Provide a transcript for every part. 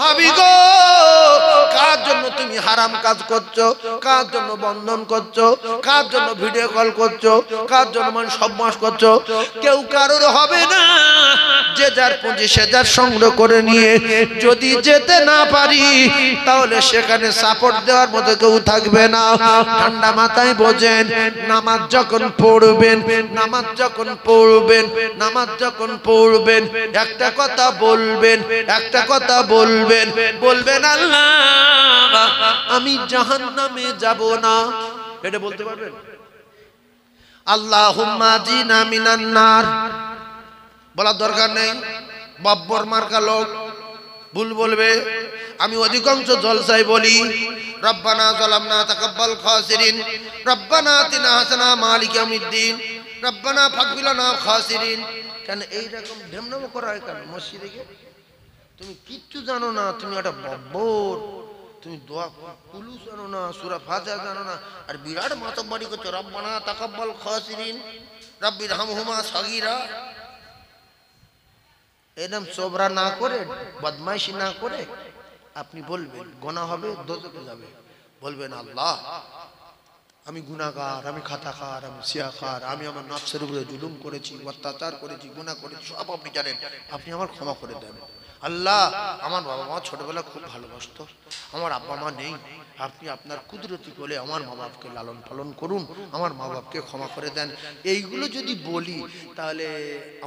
ভাবি গো, কার জন্য তুমি হারাম কাজ করছো, কার জন্য বন্ধন করছো, কার জন্য ভিডিও কল করছো, কার জন্য মানে সব মাস করছো? কেউ কারোর হবে না। যে যার পুঁজি সে যার সংগ্রহ করে নিয়ে যদি যেতে না পারি তাহলে সেখানে সাপোর্ট দেওয়ার মতো কেউ থাকবে না। ঠান্ডা মাথায় বোঝেন, নামাজ যখন পড়বেন, নামাজ যখন পড়বেন, নামাজ যখন পড়বেন, একটা কথা বলবেন, একটা কথা বলবেন, বলবেন আল্লাহ আমি জাহান্নামে যাব না। এটা বলতে পারবেন? আল্লাহুম্মা জিনা মিনান নার বলার দরকার নেই। বাব্বর মার্কা লোক ভুল বলবে। আমি অধিকাংশ জলসায় বলি রব্বানা যালামনা তাকাব্বাল খাসিরিন, রব্বানা আতিনা হাসানা মালিক ইয়াউমিদ্দিন, রব্বানা ফাগফির লানা খাসিরিন। কেন এই রকম ঢেমনামো করা হয় কেন মসজিদে গিয়ে? তুমি কিচ্ছু জানো না, তুমি একটা বাব্বর, তুমি দোয়া কুলু জানো না, সূরা ফাতিহা জানো না, আর বিরাট মাতব্বরি করছো রব্বানা তাকাব্বাল খাসিরিন রব্বিরহামহুমা সাগীরা। এরকম চোবরা না করে, বদমাইশি না করে আপনি বলবেন, গুনাহ হবে, দোজখে যাবে। বলবেন আল্লাহ আমি গুনাহগার, আমি খাতাখার, আমি সিয়াখার, আমি আমার নফসের উপরে জুলুম করেছি, অত্যাচার করেছি, গুনাহ করেছি, সব আপনি জানেন, আপনি আমার ক্ষমা করে দেন। আল্লাহ আমার বাবা মা ছোটবেলা খুব ভালোবাসতো, আমার আব্বা মা নেই, আপনি আপনার কুদরতি বলে আমার মা বাপকে লালন পালন করুন, আমার মা বাপকে ক্ষমা করে দেন। এইগুলো যদি বলি তাহলে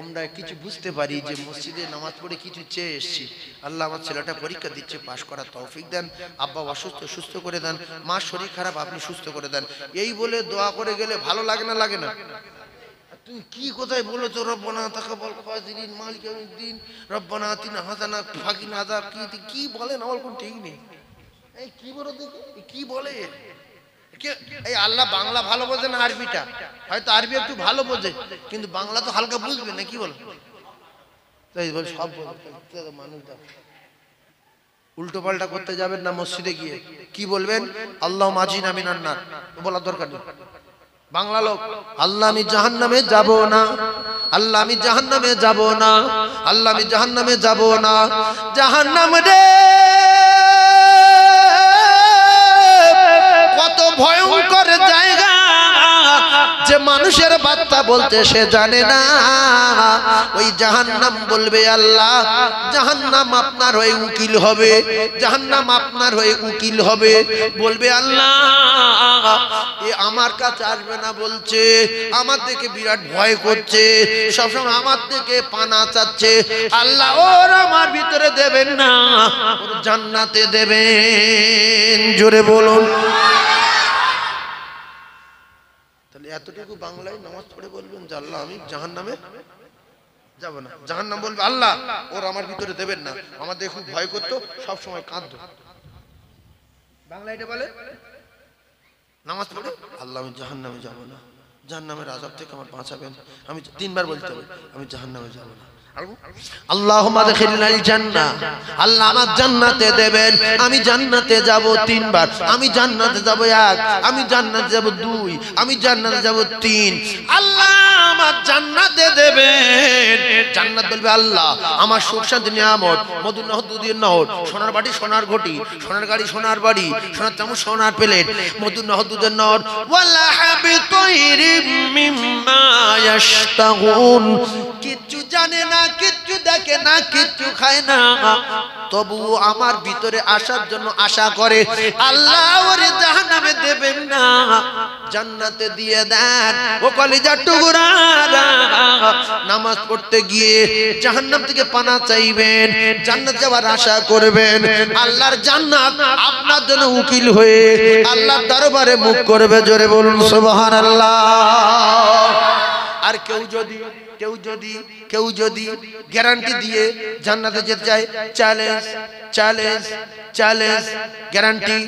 আমরা কিছু বুঝতে পারি যে মসজিদে নামাজ পড়ে কিছু চেয়ে এসেছি। আল্লাহ আমার ছেলেটা পরীক্ষা দিচ্ছে, পাশ করার তৌফিক দেন, আব্বা অসুস্থ সুস্থ করে দেন, মা শরীর খারাপ আপনি সুস্থ করে দেন। এই বলে দোয়া করে গেলে ভালো লাগে না? লাগে না? তুমি কি কোথায় বলেছো রব্বানা তাকাব্বাল খাসিরিন মালিক ইয়াউমিদ্দিন, রব্বানা আতিনা হাসানা ফাগিন আযাব, কি বলেন? আমার কোন ঠিক নেই। এই কি বলো দেখি, কি বলে? এই আল্লাহ বাংলা ভালো বোঝে না আরবিটা? হয়তো আরবি একটু ভালো বোঝে, কিন্তু বাংলা তো হালকা বুঝবে না, কি বলো? তাই বল সব মানুষ উল্টো পাল্টা করতে যাবেন না মসজিদে গিয়ে। কি বলবেন? আল্লাহুম্মা আজিনা মিনান নার বলার দরকার নেই। বাংলা লোক আল্লাহ আমি জাহান্নামে যাব না, আল্লাহ আমি জাহান্নামে যাব না, আল্লাহ আমি জাহান্নামে যাব না। জাহান্নাম রে কত ভয়ঙ্কর জায়গা যে মানুষের বার্তা বলতে সে জানে না। ওই জাহান্নাম বলবে আল্লাহ, জাহান্নাম আপনার হয়ে উকিল হবে, জাহান্নাম আপনার হয়ে উকিল হবে। বলবে আল্লাহ এ আমার কাছে আসবে না বলছে, আমার থেকে বিরাট ভয় করছে, সবসময় আমার থেকে পানা চাচ্ছে। আল্লাহ ওর আমার ভিতরে দেবেন না, ওর জান্নাতে দেবেন। জোরে বলুন। এতটুকু বাংলায় নামাজ পড়ে বলবেন যে আল্লাহ আমি জাহান্নামে যাব না। জাহান্নাম বলবে আল্লাহ ওর আমার ভিতরে দেবেন না, আমাদের খুব ভয় করতো, সব সময় কাঁদতো। বাংলা এটা বলে নামাজ পড়ে আল্লাহ আমি জাহান্নামে যাব না, জাহান্নামের আযাব থেকে আমার বাঁচাবেন। আমি তিনবার বলতে হবে আমি জাহান্নামে যাব না। আল্লাহুম্মা আদখিলনাল জান্নাহ, আল্লাহ আমার জান্নাতে দেবেন, আমি জান্নাতে যাব তিনবার। আমি জান্নাতে যাব এক, আমি জান্নাতে যাব দুই, আমি জান্নাতে যাব তিন। আল্লাহ আমার জান্নাতে দেবেন। জান্নাত বলবে আল্লাহ আমার সুখ শান্তি নিয়ামত, মধুর নহর দুধের নহর, সোনার বাটি সোনার ঘটি, সোনার গাড়ি সোনার বাড়ি, সোনার চামচ সোনার প্লেট, মধুর নহর দুধের নহর, ওয়ালা হাবি তাইরিম মিম্মা ইয়াশতাগুন। কিচ্ছু জানে না, কিচ্ছু দেখে না, কিচ্ছু খায় না, তবু আমার ভিতরে আসার জন্য আশা করে। আল্লাহ ওরে জাহান্নামে দেবেন না, জান্নাতে দিয়ে দেন। ও কলিজার টুকরা, নামাজ পড়তে গিয়ে জাহান্নাম থেকে পানা চাইবেন, জান্নাত যাওয়ার আশা করবেন। আল্লাহর জান্নাত আপনার জন্য উকিল হয়ে আল্লাহর দরবারে মুখ করবে। জোরে বলুন সুবহানাল্লাহ। আর কেউ যদি গ্যারান্টি দিয়ে জান্নাতে যেতে চায়, challenge challenge challenge, guarantee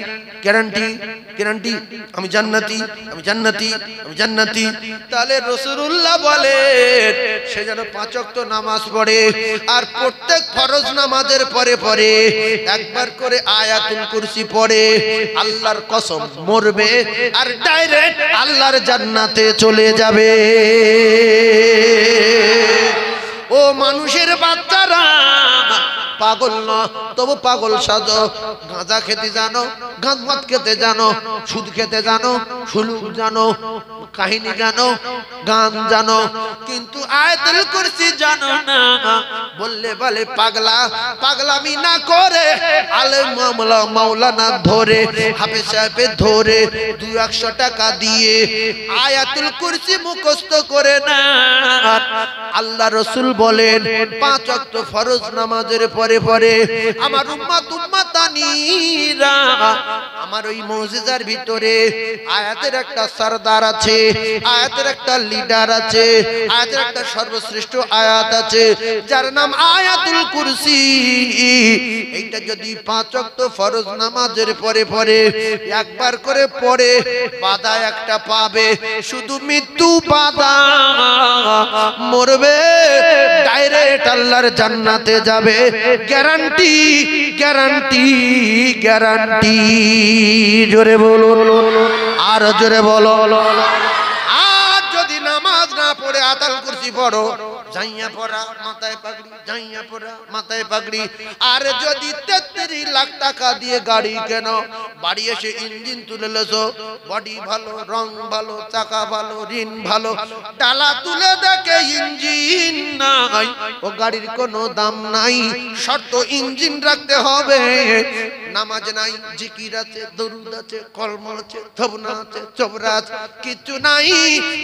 guarantee guarantee আমি জান্নাতি, আমি জান্নাতি, আমি জান্নাতি, তাহলে রাসূলুল্লাহ বলেন সে যেন 5 ওয়াক্ত নামাজ পড়ে, আর প্রত্যেক ফরজ নামাজের পরে পরে একবার করে আয়াতুল কুরসি পড়ে। আল্লাহর কসম মরবে আর ডাইরেক্ট আল্লাহর জান্নাতে চলে যাবে। ও মানুষের বাচ্চারা, পাগল না তবু পাগল সাজো। গাঁজা খেতে জানো, গাঁজ ভাত খেতে জানো, সুদ খেতে জানো, সুলুক জানো, কাহিনী জানো, গান জানো, কিন্তু আয়াতুল কুরসি জানো না। বললে বলে পাগলা, পাগলামি না করে আলেম মাওলানা ধরে, হাফেজ সাহেব ধরে 200 টাকা দিয়ে আয়াতুল কুরসি মুখস্থ করে না। আল্লাহ রাসূল বলেন 5 ওয়াক্ত ফরজ নামাজের পরে পরে আমার উম্মতানিরা, আমার ওই মুজিজার ভিতরে আয়াতের একটা সরদার আছে, আয়াতের একটা লিডার আছে, আয়াতের একটা সর্বশ্রেষ্ঠ আয়াত আছে যার নাম আয়াতুল কুরসি। এইটা যদি 5 ওয়াক্ত ফরজ নামাজের পরে পরে একবার করে পড়ে বাধা একটা পাবে, শুধু মৃত্যু বাধা, মরবে ডাইরেক্ট আল্লাহর জান্নাতে যাবে, গ্যারান্টি গ্যারান্টি গ্যারান্টি। জোরে বলো, আর জোরে বলো। আর যদি নামাজ না পড়ে আয়াতুল কুরসি পড়ো, জাইয়া পড়া মাথায় পাগড়ি, জাইয়া পড়া মাথায় পাগড়ি। আর যদি 33 লাখ টাকা দিয়ে গাড়ি কেন, বাড়ি এসে ইঞ্জিন তুলে লেছো, বডি ভালো, রং ভালো, চাকা ভালো, রিন ভালো, ডালা তুলে দেখে ইঞ্জিন নাই, ও গাড়ির কোনো দাম নাই। শর্ত ইঞ্জিন রাখতে হবে। নামাজ নাই, জিকির আছে, দরুদ আছে, কলমা আছে, তওবা আছে, চবরা আছে, কিছু নাই,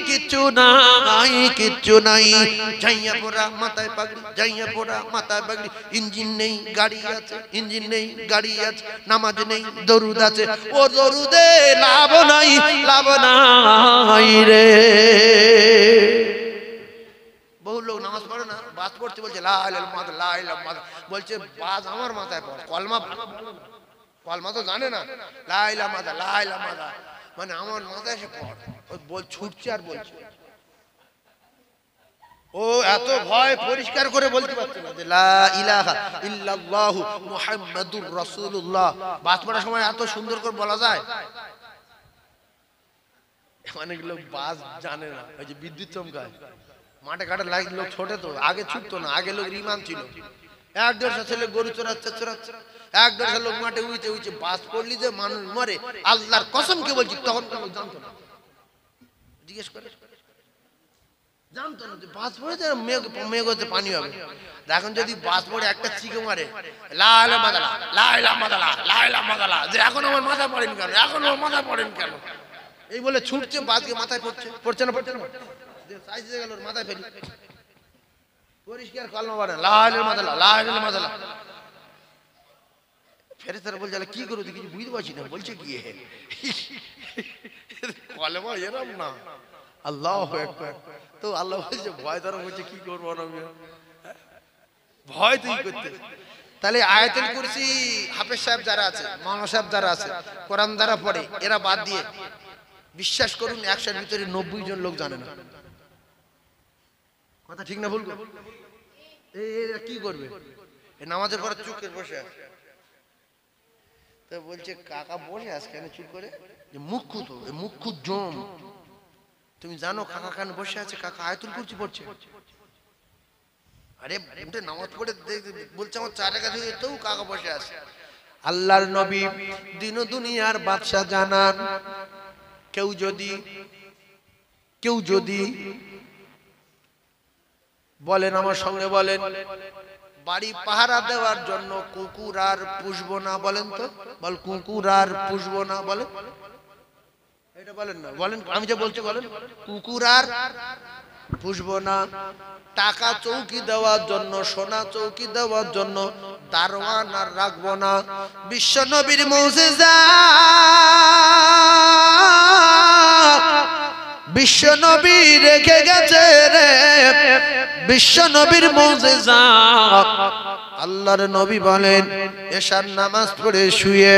কিছু নাই, কিছু নাই। জাইয়া পড়া মাথায় পাগড়ি, জাইয়া পড়া মাথায় পাগড়ি, ইঞ্জিন নেই গাড়ি আছে, ইঞ্জিন নেই গাড়ি আছে, নামাজ নেই দরুদ আছে, ও দরুদে লাভ নাই, লাভ নাই রে। বহু লোক নামাজ পড়ে না, বাস পড়তে বলছে লা ইলাহা ইল্লাল্লাহ, লা ইলাহা ইল্লাল্লাহ, বলছে বাস আমার মাথায় পড়ে, কলমা কলমা তো জানে না, লা ইলাহা ইল্লাল্লাহ, লা ইলাহা ইল্লাল্লাহ মানে আমার মাথায় এসে পড়ে, ও বল ছুটছে আর বলছে। ও এত ভয় পরিষ্কার করে বলতে পারছে না যে লা ইলাহা ইল্লাল্লাহু মুহাম্মাদুর রাসূলুল্লাহ। বাস পড়ার সময় এত সুন্দর করে বলা যায়। অনেক লোক বাস জানে না, ওই যে বিদ্যুৎ চমকায় মাঠে ঘাটে লাইট, লোক ছোটে তো আগে ছুটতো না, আগে লোক রিমান ছিল, 1-150 ছেলে গরু চড়াচ্ছে, 1-150 লোক মাঠে উইচে উইচে। বাস পড়লি যে মানুষ মরে, আল্লাহর কসম কে বলছি, তখন তো লোক জানতো না, জিজ্ঞেস করে জানতো না যে বাস পড়ে যে মেঘ হচ্ছে পানি হবে। এখন যদি বাস পড়ে একটা চিকে মারে লা ইলাহা ইল্লাল্লাহ, লা ইলাহা ইল্লাল্লাহ, লা ইলাহা ইল্লাল্লাহ, যে এখন আমার মাথা পড়েন কেন, এখন আমার মাথা পড়েন কেন, এই বলে ছুটছে, বাসকে মাথায় পড়ছে, পড়ছে না, পড়ছে না, সাইজ হয়ে গেল মাথায় ফেলি, পরিষ্কার কলমা পড়ে লা ইলাহা ইল্লাল্লাহ, লা ইলাহা ইল্লাল্লাহ। ফেরেশতারা বলছে কি করো, কিছু বুঝতে পারছি না, বলছে কি কলমা এরকম না, আল্লাহু আকবার। তো আল্লাহ বলছে ভয় ধরা, বলছে কি করবো না, ভয় তুই করতে। তাহলে আয়াতুল কুরসি হাফেজ সাহেব যারা আছে, মাওলানা সাহেব যারা আছে, কোরআন যারা পড়ে, এরা বাদ দিয়ে বিশ্বাস করুন 100-এর ভিতরে 90 জন লোক জানে না। কথা ঠিক না ভুল? এরা কি করবে? এই নামাজের পরে চুপ করে বসে আছে, তো বলছে কাকা বসে আছে কেন চুপ করে, যে মুখ্য তো মুখ্য জম, তুমি জানো কাকা কেন বসে আছে? কাকা আয়াতুল কুরসি পড়ছে। আরে উঠে নামাজ পড়ে বলছে আমার 4 টাকা দিয়ে তো কাকা বসে আছে। আল্লাহর নবী দিন দুনিয়ার বাদশা জানান, কেউ যদি বলেন, আমার সঙ্গে বলেন, বাড়ি পাহারা দেওয়ার জন্য কুকুর আর পুষবো না, বলেন তো, বল কুকুর আর পুষবো না, বলেন, এটা বলেন না, বলেন, আমি যে বলছি বলেন, কুকুর আর পুষবো না। টাকা চৌকি দেওয়ার জন্য, সোনা চৌকি দেওয়ার জন্য দারোয়ান আর রাখবো না। বিশ্ব নবীর মুজিজা, বিশ্ব নবী রেখে গেছে রে, বিশ্ব নবীর মুজিজা। আল্লাহর নবী বলেন এশার নামাজ পড়ে শুয়ে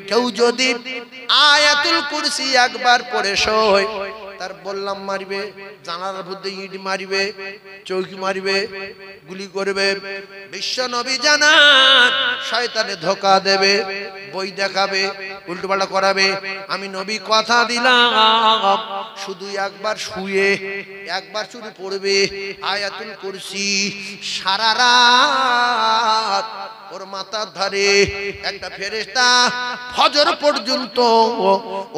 কেউ যদি আয়াতুল কুরসি একবার পড়ে শোয়, তার আর বললাম মারবে, জানালার মধ্যে ইট মারবে, চৌকি মারবে, গুলি করবে। বিশ্ব নবী জানান শয়তানে ধোঁকা দেবে, বই দেখাবে, উল্টোপাল্টা করাবে। আমি নবী কথা দিলাম, শুধু একবার শুয়ে একবার শুধু পড়বে আয়াতুল কুরসি, সারা রাত ওর মাথার ধারে একটা ফেরেশতা ফজর পর্যন্ত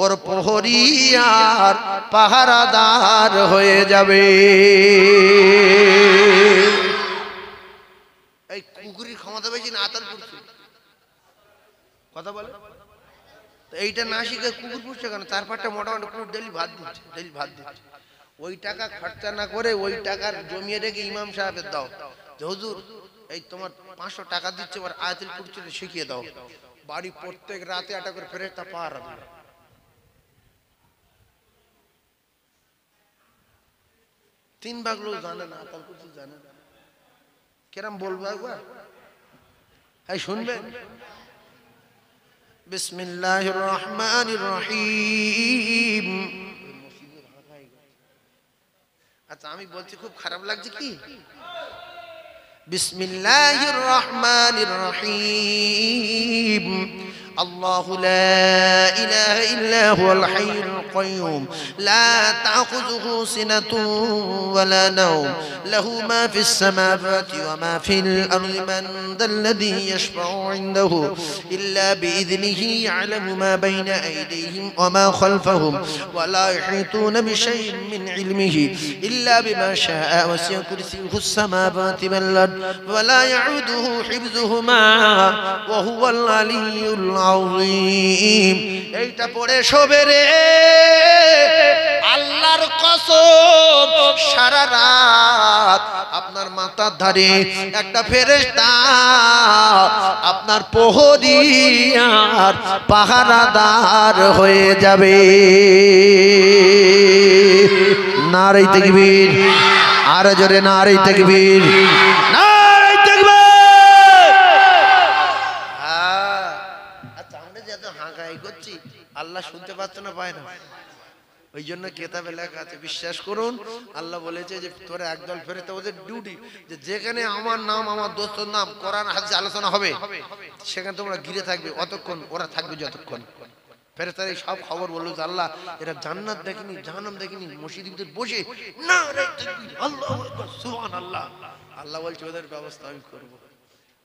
ওর প্রহরী আর পাহারাদার হয়ে যাবে। এই কুকুরের ক্ষমতা বেশি না আয়াতুল কুরসি? কথা বলে এইটা না শিখে কুকুর পুষছে কেন? তার পাটটা মোটামুটি কুকুর ডেলি ভাত দিচ্ছে, ডেলি ভাত দিচ্ছে। ওই টাকা খরচা না করে ওই টাকার জমিয়ে রেখে ইমাম সাহেবের দাও যে হুজুর এই তোমার 500 টাকা দিচ্ছে, এবার আয়াতুল কুরসি শিখিয়ে দাও। বাড়ি প্রত্যেক রাতে একটা করে ফেরেশতা পাহারা দেবে। 3 ভাগ লোক জানে না আয়াতুল কুরসি জানে না। কেরম বলবো একবার? এই শুনবেন? বিসমিল্লাহির রহমানির রহিম। আচ্ছা আমি বলছি খুব খারাপ লাগছে কি? বিসমিল্লাহির রহমানির রহিম। আল্লাহু লা ইলাহা ইল্লা হুয়াল হাইয়ুল কাইয়ুম লা তাখুযুহু সিনাতুন ওয়ালা নাওম লাহু মা ফিস সামাওয়াতি ওয়া মা ফিল আরদি মান যাল্লাযী ইয়াশফাউ ইনদাহু ইল্লা বিইذনিহি ইয়ালামু মা বাইনা আইদিহিম ওয়া মা খালফাহুম ওয়া লা ইহিতুনা বিশাইইন মিন ইলমিহি ইল্লা বিমা শাআ ওয়াসি'a কুরসিয়ুহুস সামাওয়াতি ওয়াল আরদ ওয়া লা ইয়াউদুহু হিফযুহুমা ওয়া হুয়াল আলিয়্যুল আযীম। এইটা পড়ে শোবে রে আল্লাহর কসম, সারা রাত আপনার মাথার ধারে একটা ফেরেশতা আপনার প্রহরী আর পাহারাদার হয়ে যাবে। নারে তাকবীর, আর জোরে নারে তাকবীর, নারে তাকবীর। আচ্ছা আমরা যে এত হাঁকাই করছি আল্লাহ শুনতে পাচ্ছ না, পায় না? ওই জন্য কেতাবে লেখা আছে, বিশ্বাস করুন আল্লাহ বলেছে যে তোরা একদল ফেরেশতা, ওদের ডিউটি যে যেখানে আমার নাম আমার দোস্তর নাম কোরআন হাদিস আলোচনা হবে সেখানে তোমরা ঘিরে থাকবে, অতক্ষণ ওরা থাকবে যতক্ষণ। ফেরেশতারা সব খবর বললো যে আল্লাহ এরা জান্নাত দেখেনি জাহান্নাম দেখেনি, মসজিদের ভিতরে বসে না রে তাকবীর আল্লাহু আকবার সুবহানাল্লাহ। আল্লাহ বলছে ওদের ব্যবস্থা আমি করব।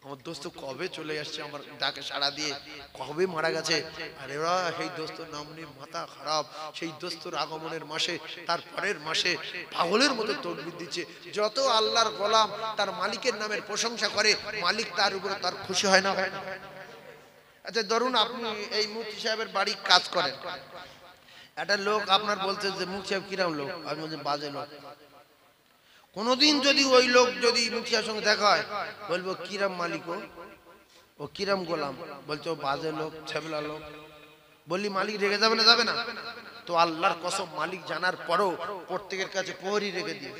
আমার দোস্ত কবে চলে আসছে আমার ডাকে সাড়া দিয়ে, কবে মারা গেছে, আর এরা সেই দোস্তর নাম নিয়ে মাথা খারাপ। সেই দোস্তর আগমনের মাসে তার পরের মাসে পাগলের মতো তাকবীর দিচ্ছে। যত আল্লাহর গোলাম তার মালিকের নামের প্রশংসা করে, মালিক তার উপরে তার খুশি হয় না, হয় না? আচ্ছা ধরুন আপনি এই মুফতি সাহেবের বাড়ি কাজ করেন, একটা লোক আপনার বলছে যে মুফতি সাহেব কিরম লোক, আপনি বলছেন বাজে লোক। কোনদিন যদি ওই লোক যদি মুফতি সাহেবের সঙ্গে দেখা হয় বলবো কিরম মালিক ও কিরম গোলাম, বলছে ও বাজে লোক ছেবলা লোক। বললি মালিক রেগে যাবে না? যাবে না। তো আল্লাহর কসম মালিক জানার পরও প্রত্যেকের কাছে প্রহরী রেখে দিয়ে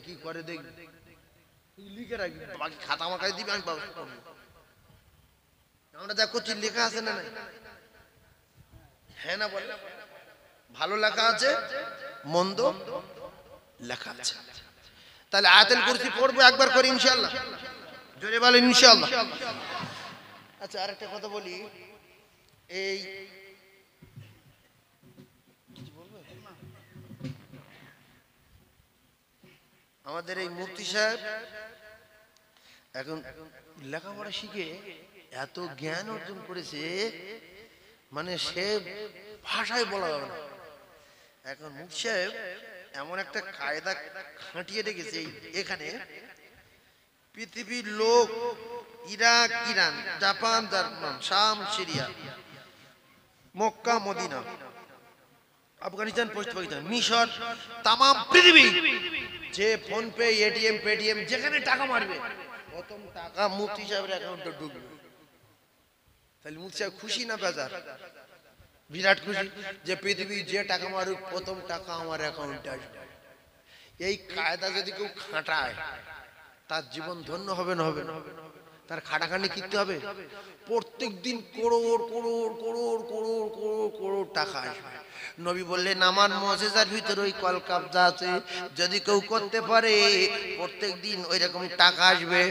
কি করে দেখবি, লিখে রাখবি, বাকি খাতা মাখায় দিবি, আমি ব্যবস্থা করবো। আমরা যা করছি লেখা আছে না? হ্যাঁ না বলে? ভালো লেখা আছে, মন্দ লেখা আছে। তাহলে আয়াতুল কুরসি পড়বো একবার করে ইনশাআল্লাহ, জোরে বলেন ইনশাআল্লাহ। আচ্ছা আরেকটা কথা বলি, এই আমাদের এই মুফতি সাহেব এখন লেখাপড়া শিখে এত জ্ঞান অর্জন করেছে, মানে সে ভাষায় বলা যাবে না। এখন মুফতি সাহেব এমন একটা কায়দা খাটিয়ে রেখেছে এখানে, পৃথিবীর লোক ইরাক, ইরান, জাপান, জার্মান, শাম, সিরিয়া, মক্কা, মদিনা, আফগানিস্তান, পশ্চিম পাকিস্তান, মিশর, তাম পৃথিবী যে ফোন পে, এটিএম, পেটিএম যেখানে টাকা মারবে প্রথম টাকা মুফতি সাহেবের অ্যাকাউন্টে ঢুকবে। তাহলে মুফতি সাহেব খুশি না বেজার? বিরাট খুশি যে পৃথিবী যে টাকা মারুক প্রথম টাকা আমার অ্যাকাউন্টে আসবে। এই কায়দা যদি কেউ খাটায় তার জীবন ধন্য হবে না? হবে না? তার খাটাখানি কিনতে হবে, প্রত্যেক দিন করোড় করোড় করোড় করোড় করোড় করোড় টাকা আসবে। নবী বললেন আমার মুজিজার ভিতরে ওই কলকাবজা আছে, যদি কেউ করতে পারে প্রত্যেক দিন ওই রকম টাকা আসবে।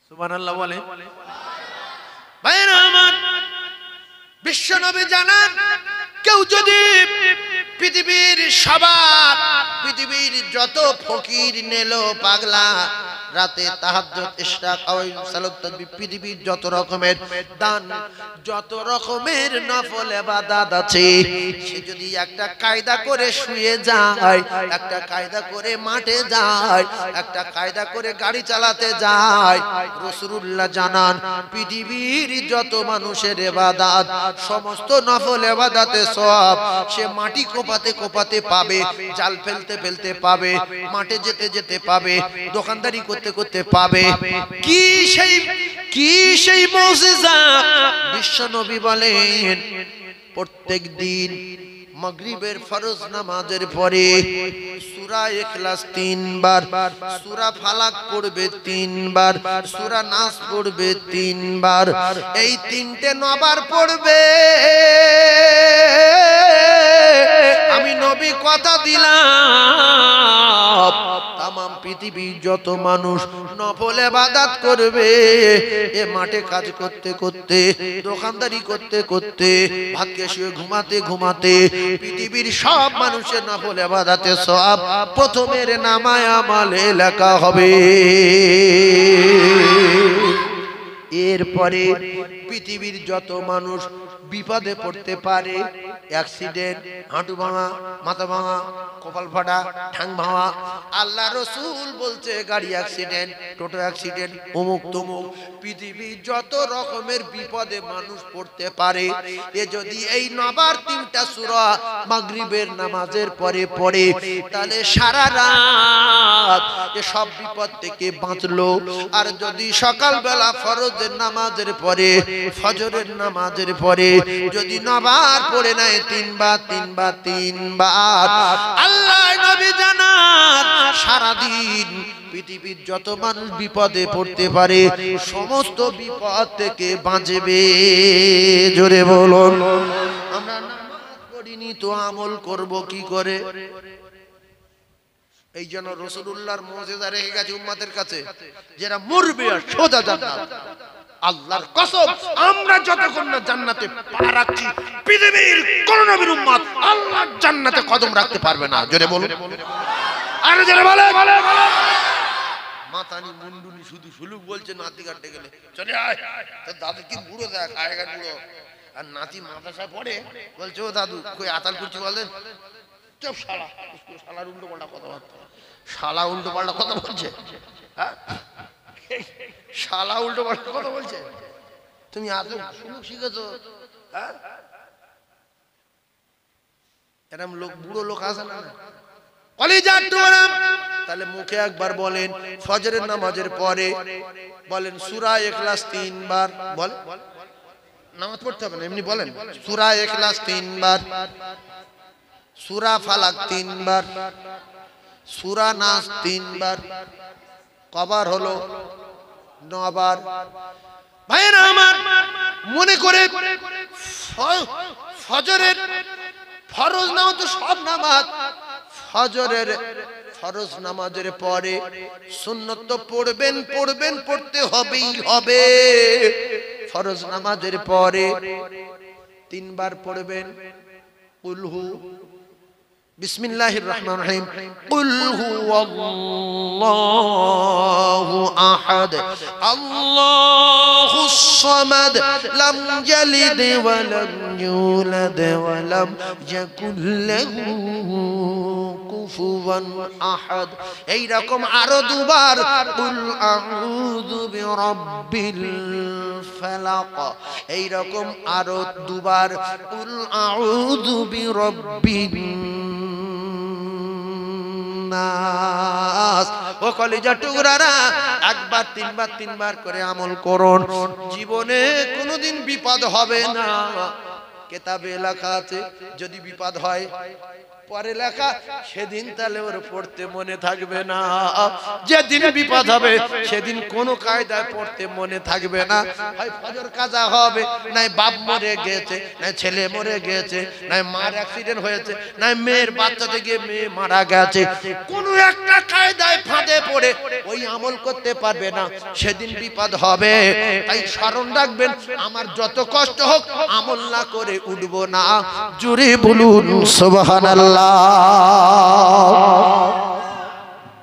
সুবহানাল্লাহ বলে। ভাইরা আমার, বিশ্ব নবী জানান কেউ যদি পৃথিবীর সবার, পৃথিবীর যত ফকির নেলো পাগলা রাতে তাহাজ্জুদ ইশরাক আওয়াজ সালাত তাসবিহ, পৃথিবীর যত রকমের দান, যত রকমের নফল ইবাদত আছে, সে যদি একটা কায়দা করে শুয়ে যায়, একটা কায়দা করে মাঠে যায়, একটা কায়দা করে গাড়ি চালাতে যায়, রাসূলুল্লাহ জানান পৃথিবীর যত মানুষের ইবাদত, সমস্ত নফল ইবাদতের সওয়াব সে মাটি কোপাতে কোপাতে পাবে, জাল ফেলতে ফেলতে পাবে, মাঠে যেতে যেতে পাবে, দোকানদারি করতে করতে পাবে। কি সেই মুজিজা! বিশ্ব নবী বলেন প্রত্যেক দিন মাগরিবের ফরজ নামাজের পরে সূরা ইখলাস 3 বার, সূরা ফালাক পড়বে 3 বার, সূরা নাস পড়বে 3 বার, এই তিনটে নবার পড়বে। আমি নবী কথা দিলাম তামাম পৃথিবীর যত মানুষ নফল ইবাদত করবে, এ মাঠে কাজ করতে করতে, দোকানদারি করতে করতে, ভাত খেয়ে ঘুমাতে ঘুমাতে, পৃথিবীর সব মানুষের নফল ইবাদতের সওয়াব প্রথমের নামায় আমলে লেখা হবে। এরপরে পৃথিবীর যত মানুষ বিপদে পড়তে পারে, অ্যাক্সিডেন্ট, হাঁটু ভাঙা, মাথা ভাঙা, কপাল ফাটা, ঠ্যাং ভাঙা, আল্লাহ রাসূল বলছে গাড়ি অ্যাক্সিডেন্ট, টোটো অ্যাক্সিডেন্ট, অমুক তমুক, পৃথিবীর যত রকমের বিপদে মানুষ পড়তে পারে, এ যদি এই নবার 3টা সূরা মাগরিবের নামাজের পরে পড়ে, তাহলে সারা রাত এ সব বিপদ থেকে বাঁচলো। আর যদি সকালবেলা ফরজের নামাজের পরে, ফজরের নামাজের পরে যদি নবার পড়ে নেয় 3 বার 3 বার 3 বার, আল্লাহ নবী জানান সারা দিন পৃথিবীর যত মানুষ বিপদে পড়তে পারে সমস্ত বিপদ থেকে বাঁচবে। জোরে বলুন। আমরা নামাজ পড়িনি তো আমল করব কি করে? এই জন্য রাসূলুল্লাহর মুজিজা রেখে গেছে উম্মতের কাছে, যারা মরবে আর সোজা জান্নাত। আল্লাহর কসম, আমরা যতক্ষণ না জান্নাতে পা রাখছি, পৃথিবীর কোন নবীর উম্মত আল্লাহর জান্নাতে কদম রাখতে পারবে না। জোরে বলুন। আর জোরে বলে। মাথানি মুন্ডুনি শুধু সুলুক বলছে, নাতি কাটতে গেলে চলে আয়, তোর দাদু কি বুড়ো দেখ, আয়গার বুড়ো। আর নাতি মাদ্রাসায় পড়ে, বলছে ও দাদু কই আতাল করছি বলেন। চুপ শালা, শালার উল্টো পাল্টা কথা বলছে, শালা উল্টো পাল্টা কথা বলছে, হ্যাঁ শালা উল্টো পাল্টা কথা বলছে। তুমি আজ সুলুক শিখেছো? হ্যাঁ, এরকম লোক, বুড়ো লোক আছে না? তাহলে মুখে একবার বলেন, ফজরের নামাজের পরে বলেন সূরা ইখলাস 3 বার, বল নামাজ পড়তে হবে না, এমনি বলেন সূরা ইখলাস 3 বার, সূরা ফালাক 3 বার, সূরা নাস 3 বার। কবার হলো? 9 বার। ভাইরা আমার, মনে করে ফজরের ফরজ নামাজ তো সব নামাজ, ফজরের ফরজ নামাজের পরে সুন্নত তো পড়বেন পড়বেন, পড়তে হবেই হবে। ফরজ নামাজের পরে 3 বার পড়বেন কুলহু, বিসমিল্লাহির রহমানির রহিম, কুল হুয়াল্লাহু আহাদ আল্লাহুস সামাদ লাম ইয়ালিদ ওয়া লাম ইউলাদ ওয়া লাম ইয়াকুল লাহু কুফুয়ান আহাদ। এই রকম আরো 2 বার কুল আউযু বিরাব্বিল ফালাক, এই রকম আরো 2 বার কুল আউযু বিরাব্বিন নাস। ও কলিজা টুকরারা, একবার 3 বার 3 বার করে আমল করুন, জীবনে কোনোদিন বিপদ হবে না। কিতাবে লেখা আছে যদি বিপদ হয় পরে লেখা সেদিন তাহলে ওর পড়তে মনে থাকবে না। যেদিন বিপদ হবে সেদিন কোনো কায়দায় পড়তে মনে থাকবে না। হয় ফজর কাজা হবে, নাই বাপ মরে গেছে, নাই ছেলে মরে গেছে, নাই মার অ্যাক্সিডেন্ট হয়েছে, নাই মেয়ের বাচ্চা থেকে মেয়ে মারা গেছে, কোনো একটা কায়দায় ফাঁদে পড়ে ওই আমল করতে পারবে না, সেদিন বিপদ হবে। তাই স্মরণ রাখবেন, আমার যত কষ্ট হোক আমল না করে উঠবো না। জোরে বলুন সুবহানাল্লাহ।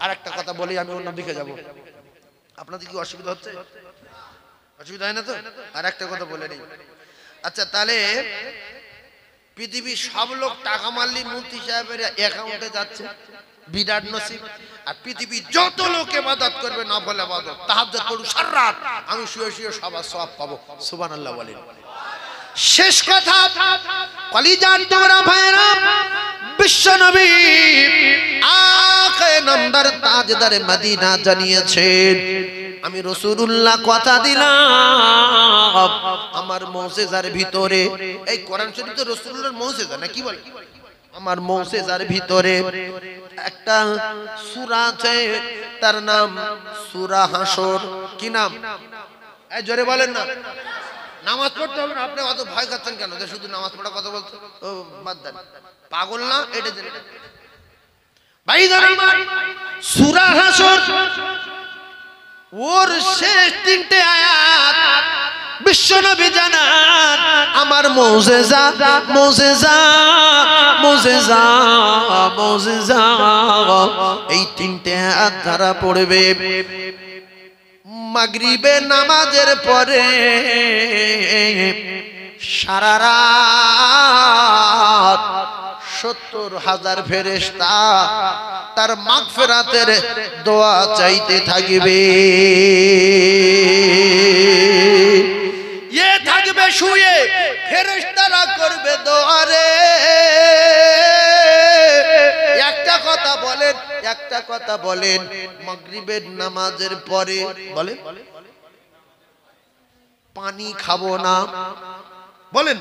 আর একটা কথা বলি, আমি অন্যদিকে যাব। আপনাদের কি অসুবিধা হচ্ছে? অসুবিধা হয় না তো? আর একটা কথা বলে নেই। আচ্ছা, তাহলে পৃথিবীর সব লোক টাকা মারলি মুফতি সাহেবের অ্যাকাউন্টে যাচ্ছে, বিরাট নসিব। আর পৃথিবীর যত লোক ইবাদত করবে, নফল ইবাদত, তাহাজ্জুদ পড়ু সারা রাত, আমি শুয়ে শুয়ে সবার সওয়াব পাবো। সুবহানাল্লাহ বলেন। শেষ কথা, কলিজার টুকরা ভাইরা, বিশ্ব নবী আখে নামদার তাজদার মদিনা জানিয়েছেন, আমি রাসূলুল্লাহ কথা দিলাম আমার মুজিজার ভিতরে, এই কোরআন শরীফ তো রাসূলুল্লাহর মুজিজা না, কি বলে, আমার মুজিজার ভিতরে একটা সূরা আছে, তার নাম সূরা হাসর। কি নাম? এই জোরে বলেন না। নামাজ পড়তে হবে না, আপনি অত ভয় খাচ্ছেন কেন? যে শুধু নামাজ পড়া কথা বলছো, ও বাদ দেন, পাগল না এটা জেনে। ভাইজান আমার, সূরা হাসর ওর শেষ তিনটে আয়াত বিশ্বনবী জানান আমার মুজিজা মুজিজা মুজিজা মুজিজা, এই তিনটে আয়াত ধারা পড়বে মাগরিবের নামাজের পরে সারা রাত ৭০,০০০ ফেরেশতা তার মাগফিরাতের দোয়া চাইতে থাকবে। এ থাকবে শুয়ে, ফেরেশতারা করবে দোয়া রে। একটা কথা বলেন, একটা কথা বলেন, মাগরিবের নামাজের পরে বলেন পানি খাবো না, বলেন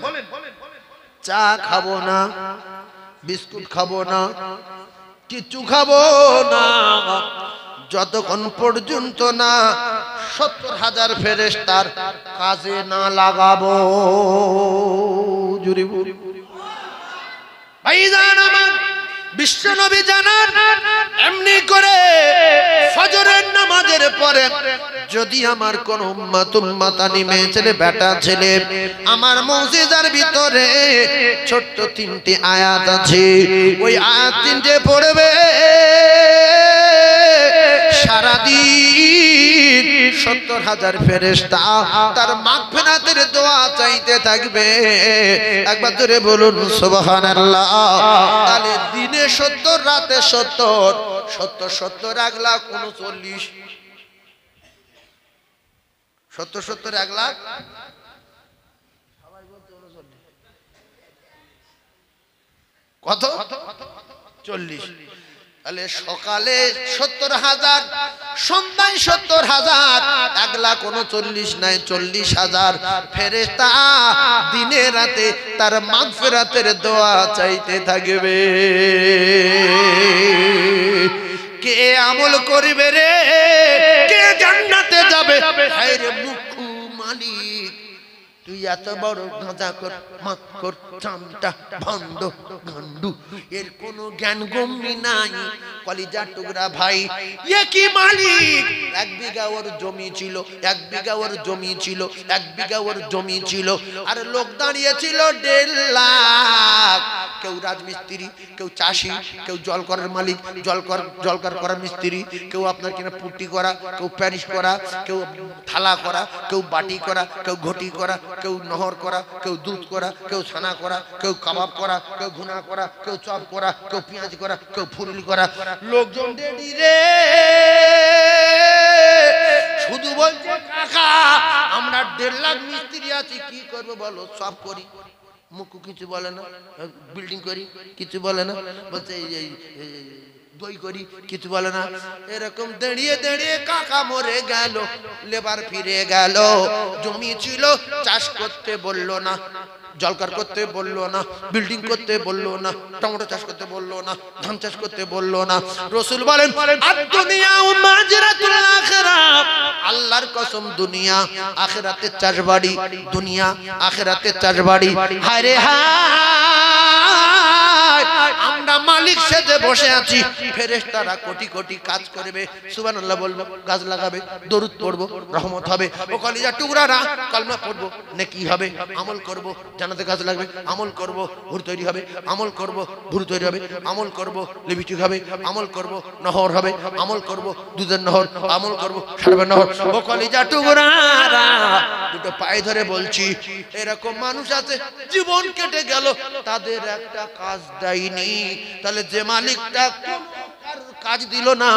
চা খাবো না, বিস্কুট খাবো না, কিছু খাবো না, যতক্ষণ পর্যন্ত না ৭০,০০০ ফেরেশতার কাজে না লাগাবো। জুরি ভাইজান আমার, বিশ্বনবী জানান এমনি করে ফজরের নামাজের পরে যদি আমার কোন উম্মত উম্মতানি মেয়ে ছেলে বেটা ছেলে আমার মুজিজার ভিতরে ছোট্ট তিনটি আয়াত আছে, ওই আয়াত তিনটে পড়বে সারাদিন ৭০,০০০ ফেরেশতা তার মাগফিরাতের দোয়া চাইতে থাকবে। একবার ধরে বলুন সুবহানাল্লাহ। তাহলে দিনে ৭০, রাতে ৭০, ৭০ ৭০ 1,39,000, ৭০ ৭০ 1,00,000, কত? 40। তাহলে সকালে ৭০,০০০, সন্ধ্যায় ৭০,০০০, 1,39,000 নাই 40,000 ফেরেশতা দিনে রাতে তার মাগফিরাতের দোয়া চাইতে থাকবে। কে আমল করবে রে? কে জান্নাতে যাবে? হায় রে মুখু মালিক, তুই এত বড় গাঁজা কর, মাত কর, চামটা ভণ্ড গান্ডু, এর কোনো জ্ঞান গম্যি নাই। কলিজার টুকরা ভাই, এ কি মালিক? 1 বিঘা ওর জমি ছিল, 1 বিঘা ওর জমি ছিল, 1 বিঘা ওর জমি ছিল, আর লোক দাঁড়িয়ে ছিল 1.5 লাখ। কেউ রাজমিস্ত্রি, কেউ চাষি, কেউ জলকরের মালিক, জলকর করার মিস্ত্রি, কেউ আপনার কিনা পুটি করা, কেউ প্যারিস করা, কেউ থালা করা, কেউ বাটি করা, কেউ ঘটি করা, কেউ নহর করা, কেউ দুধ করা, কেউ ছানা করা, কেউ কাবাব করা, কেউ ভুনা করা, কেউ চপ করা, কেউ পেঁয়াজ করা, কেউ ফুলুরি করা। লোকজন রেডি রে, শুধু বলছে কাকা আমরা 1.5 লাখ মিস্ত্রি আছি, কি করবো বলো? সব করি, মুখু কিছু বলে না, বিল্ডিং করি কিছু বলে না, বলছে দই করি, কিছু বলে না। এরকম দাঁড়িয়ে দাঁড়িয়ে কাকা মরে গেল, লেবার ফিরে গেল, জমি ছিল চাষ করতে বললো না, জলকার করতে বললো না, বিল্ডিং করতে বললো না, টমেটো চাষ করতে বললো না, ধান চাষ করতে বললো না। রাসূল বলেন আদ-দুনিয়া মাজরাতুল আখিরাহ, আল্লাহর কসম দুনিয়া আখিরাতের চাষবাড়ি, দুনিয়া আখিরাতের চাষবাড়ি। হায় রে হায়, আমরা মালিক সেজে বসে আছি, ফেরেশতারা কোটি কোটি কাজ করবে, সুবহানাল্লাহ বলবো, গাছ লাগাবে, দরুদ পড়বো, রহমত হবে। ও কলিজা টুকরারা কলমা পড়বো, নেকি হবে, আমল করব, জান্নাতে গাছ লাগবে, আমল করব, ভুর তৈরি হবে, আমল করব, ভুর তৈরি হবে, আমল করব, লিপস্টিক হবে, আমল করব, নহর হবে, আমল করব, দুধের নহর, আমল করব, সারবের নহর। ও কলিজা টুকরারা দুটো পায়ে ধরে বলছি, এরকম মানুষ আছে জীবন কেটে গেল, তাদের একটা কাজ দেয়নি। তাহলে যে মালিকটা কাজ দিল না,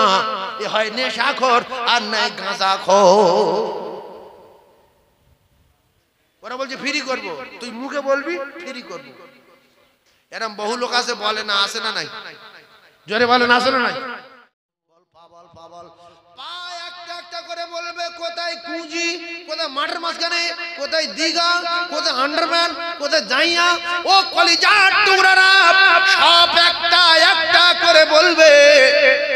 এ হয় নেশাখোর আর নাই গাঁজাখোর। ওরা বলছে ফ্রি করব, তুই মুখে বলবি ফ্রি করব। এরকম বহু লোক আছে, বলে না, আসে না নাই, জোরে বলে না, আসে না নাই। পাবল পাবল পা একটা একটা করে বলবে, কোথায় কুঁজি, কোথায় মাঠের মাঝখানে, কোথায় দিঘা, কোথায় আন্ডারম্যান, কোথায় জাইয়া। ও কলিজার টুকরারা সব একটা একটা করে বলবে।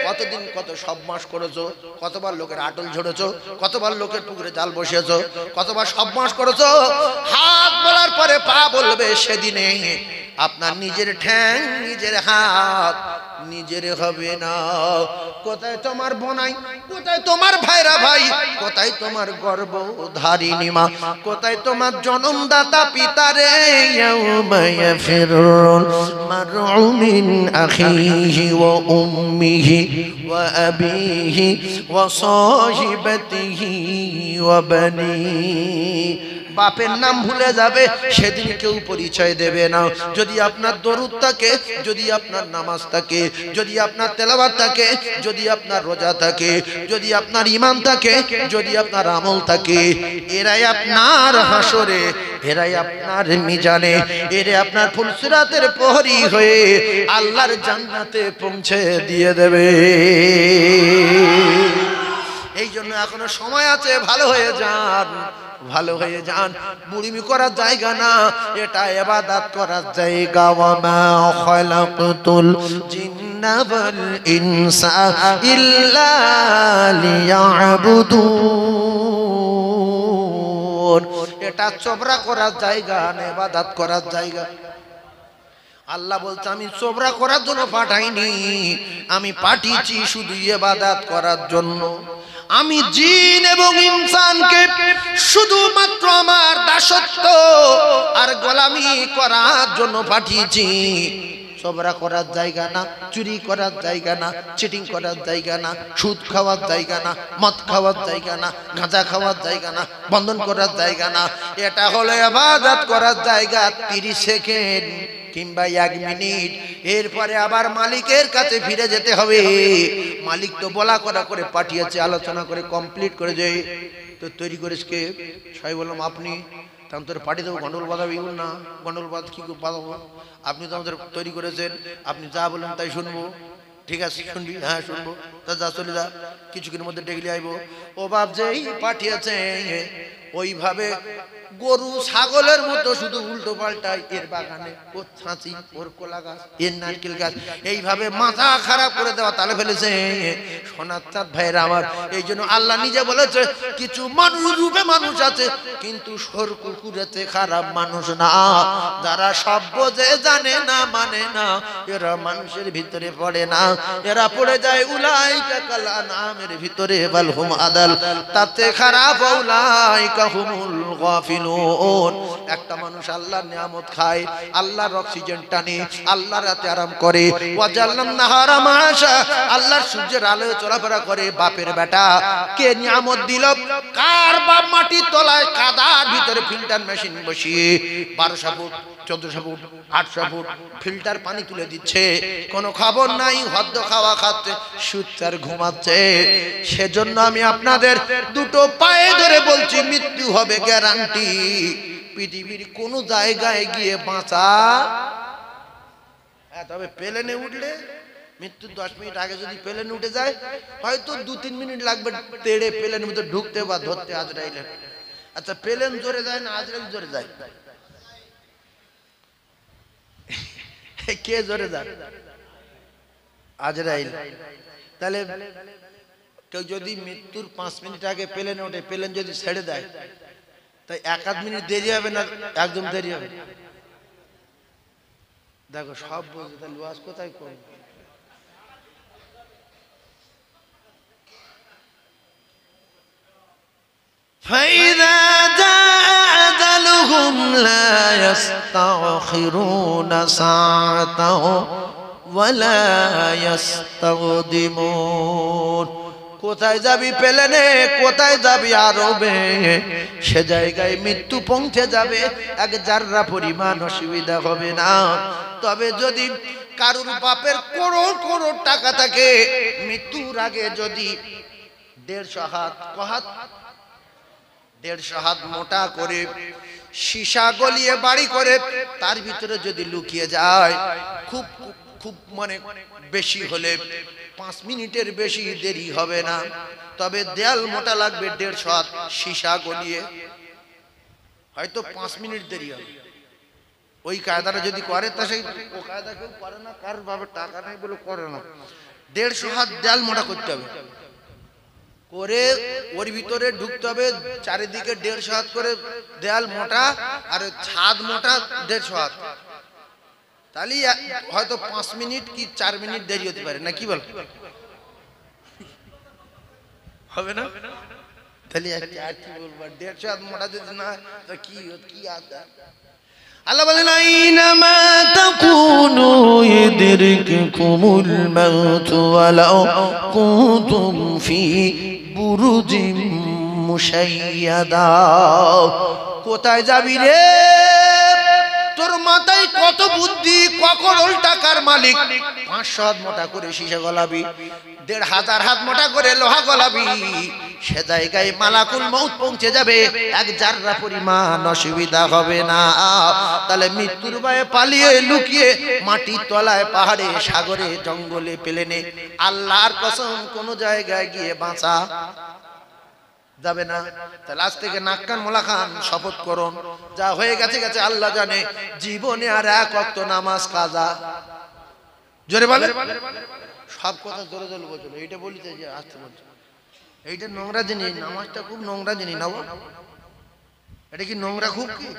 কতদিন কত সব মাস করেছো, কতবার লোকের আটল ঝরেছো, কতবার লোকের পুকুরে জাল বসিয়েছো, কতবার সব মাস করেছো। হাত বলার পরে পা বলবে, সেদিনে আপনার নিজের ঠ্যাং, নিজের হাত নিজের হবে না। কোথায় তোমার বোনাই, কোথায় তোমার ভাইরা ভাই, কোথায় তোমার গর্ভধারিণী মা, কোথায় তোমার জন্মদাতা পিতা রে। ইয়াউমা ইয়াফিরুল মারউ মিন আখিহি ওয়া উম্মিহি ওয়া আবিহি ওয়া সাহিবাতিহি ওয়া বানিহি। বাপের নাম ভুলে যাবে, সেদিন কেউ পরিচয় দেবে না। যদি আপনার দরুদ থাকে, যদি আপনার নামাজ থাকে, যদি আপনার তেলাওয়াত থাকে, যদি আপনার রোজা থাকে, যদি আপনার ঈমান থাকে, যদি আপনার আমল থাকে, এরাই আপনার হাসরে, এরাই আপনার মিজানে, এরে আপনার ফুলসিরাতের প্রহরী হয়ে আল্লাহর জান্নাতে পৌঁছে দিয়ে দেবে। এই জন্য এখনো সময় আছে, ভালো হয়ে যান, ভালো হয়ে যান। বুড়িমি করার জায়গা না, এটা ইবাদত করার জায়গা। ওয়া মা খালাকতুল জিন্না ওয়াল ইনসা ইল্লা লিয়াবুদুন। এটা চবরা করার জায়গা না, ইবাদত করার জায়গা। আল্লাহ বলছে আমি চবরা করার জন্য পাঠাইনি, আমি পাঠিয়েছি শুধু ইবাদত করার জন্য। আমি জিন এবং ইনসানকে শুধুমাত্র আমার দাসত্ব আর গোলামি করার জন্য পাঠিয়েছি। চবরা করার জায়গা না, চুরি করার জায়গা না, চিটিং করার জায়গা না, সুদ খাওয়ার জায়গা না, মদ খাওয়ার জায়গা না, গাঁজা খাওয়ার জায়গা না, বন্ধন করার জায়গা না। এটা হলো ইবাদত করার জায়গা। 30 সেকেন্ড কিংবা 1 মিনিট, এরপরে আবার মালিকের কাছে ফিরে যেতে হবে। মালিক তো বলা করা করে পাঠিয়েছে, আলোচনা করে কমপ্লিট করে যে তো তৈরি করিস কে? সবাই বললাম আপনি। তখন তোর পাঠিয়ে দেবো, গন্ডল বাঁধাবি না, গন্ডল বাঁধ কি বাঁধাবো? আপনি তো আমাদের তৈরি করেছেন, আপনি যা বলেন তাই শুনবো। ঠিক আছে শুনবি? হ্যাঁ শুনবো। তা যা চলে যা, কিছুক্ষণের মধ্যে ডেগলি আইবো। ও বাপ যেই পাঠিয়েছে ওইভাবে গরু ছাগলের মতো শুধু উল্টো পাল্টায়। এর বাগানে ওর ছাঁচি, ওর কলা গাছ, এর নারকেল গাছ, এইভাবে মাথা খারাপ করে দেওয়া তালে ফেলেছে সোনার চাঁদ ভাইরা আমার। এই জন্য আল্লাহ নিজে বলেছে কিছু মানুষ রূপে মানুষ আছে, কিন্তু সর কুকুরেতে খারাপ মানুষ না। যারা সব বোঝে, জানে না, মানে না, এরা মানুষের ভিতরে পড়ে না, এরা পড়ে যায় উলাইকা কাল আনামের ভিতরে, বাল হুম আদাল, তাতে খারাপ উলাইকা হুমুল গাফিলুন। একটা মানুষ আল্লাহর নিয়ামত খায়, আল্লাহর অক্সিজেন টানে, আল্লাহর রাতে আরাম করে, ওয়াজাল্লাম নাহারা মাশা, আল্লাহর সূর্যের আলোয় চলাফেরা করে। বাপের বেটা কে নিয়ামত দিল? কার বাপ মাটির তলায় কাদার ভিতরে ফিল্টার মেশিন বসিয়ে 1200 ফুট 1400 ফুট 800 ফুট ফিল্টার পানি তুলে দিচ্ছে, কোনো খবর নাই, হদ্দ খাওয়া খাচ্ছে, সুচ্চার ঘুমাচ্ছে। সেজন্য আমি আপনাদের দুটো পায়ে ধরে বলছি, মৃত্যু হবে গ্যারান্টি। পৃথিবীর কোন জায়গায় গিয়ে বাঁচা, তবে প্লেনে উঠলে মৃত্যুর 10 মিনিট আগে যদি প্লেন উঠে যায় হয়তো 2-3 মিনিট লাগবে তেড়ে প্লেনের মধ্যে ঢুকতে বা ধরতে আজরাইলের। আচ্ছা প্লেন জোরে যায় না আজরাইল জোরে যায়? কে জোরে যায়? আজরাইল। তাহলে কেউ যদি মৃত্যুর 5 মিনিট আগে প্লেনে ওঠে, প্লেন যদি ছেড়ে দেয় তাই 1-8 মিনিট দেরি হবে না একদম দেরি হবে? দেখো সব বুঝে, তাহলে ওয়াজ কোথায় করবে? فإذا جاء أجلهم لا يستأخرون ساعة ولا يستقدمون। কোথায় যাবি প্লেনে, কোথায় যাবি আরবে, সে জায়গায় মৃত্যু পৌঁছে যাবে, এক জাররা পরিমাণ অসুবিধা হবে না। তবে যদি কারুর বাপের করোড় করোড় টাকা থাকে, মৃত্যুর আগে যদি 150 হাত, 150 হাত মোটা করে সীসা গলিয়ে বাড়ি করে তার ভিতরে যদি লুকিয়ে যায়, খুব খুব মানে বেশি হলে 5 মিনিটের বেশি দেরি হবে না। তবে দেয়াল মোটা লাগবে 150 হাত সীসা গলিয়ে, হয়তো 5 মিনিট দেরি হবে। ওই কায়দাটা যদি করে তা সেই ও কায়দা কেউ করে না, কার বাবার টাকা নেই বলে করে না। 150 হাত দেয়াল মোটা করতে হবে, করে ওর ভিতরে ঢুকতে হবে। চারিদিকে 150 হাত করে দেয়াল মোটা আর ছাদ মোটা 150 হাত। তাহলে হয়তো 5 মিনিট কি 4 মিনিট দেরি হতে পারে না, কি বল? হবে না? তাহলে আর কি বলবো, 150 হাত মোটা যদি না তো কি আছে? আল্লাহ বলেন আইনামা তাকুনু ইদরিকুমুল মাউত ওয়ালাউ কুনতুম ফি বুরুজিম মুশাইয়াদা। কোথায় যাবি রে? তোর মাথায় কত বুদ্ধি, কখন ওই টাকার মালিক 500 হাত মোটা করে সীসা গলাবি, 1500 হাত মোটা করে লোহা গলাবি, সে জায়গায় মালাকুল মউত পৌঁছে যাবে, এক জাররা পরিমাণ অসুবিধা হবে না। তাহলে মৃত্যুর ভয়ে পালিয়ে লুকিয়ে মাটির তলায়, পাহাড়ে, সাগরে, জঙ্গলে, প্লেনে, আল্লাহর কসম কোন জায়গায় গিয়ে বাঁচা যাবে না। তাহলে আজ থেকে নাক কান মোলা খান শপথ করুন, যা হয়ে গেছে গেছে, আল্লাহ জানে। জীবনে আর 1 ওয়াক্ত নামাজ কাজা। জোরে বলে, সব কথা জোরে জোরে বলছিল। এইটা বলিতে যে আসতে বলছো, এইটা নোংরা জিনিস, নামাজটা খুব নোংরা জিনিস না। এটা কি নোংরা খুব কি?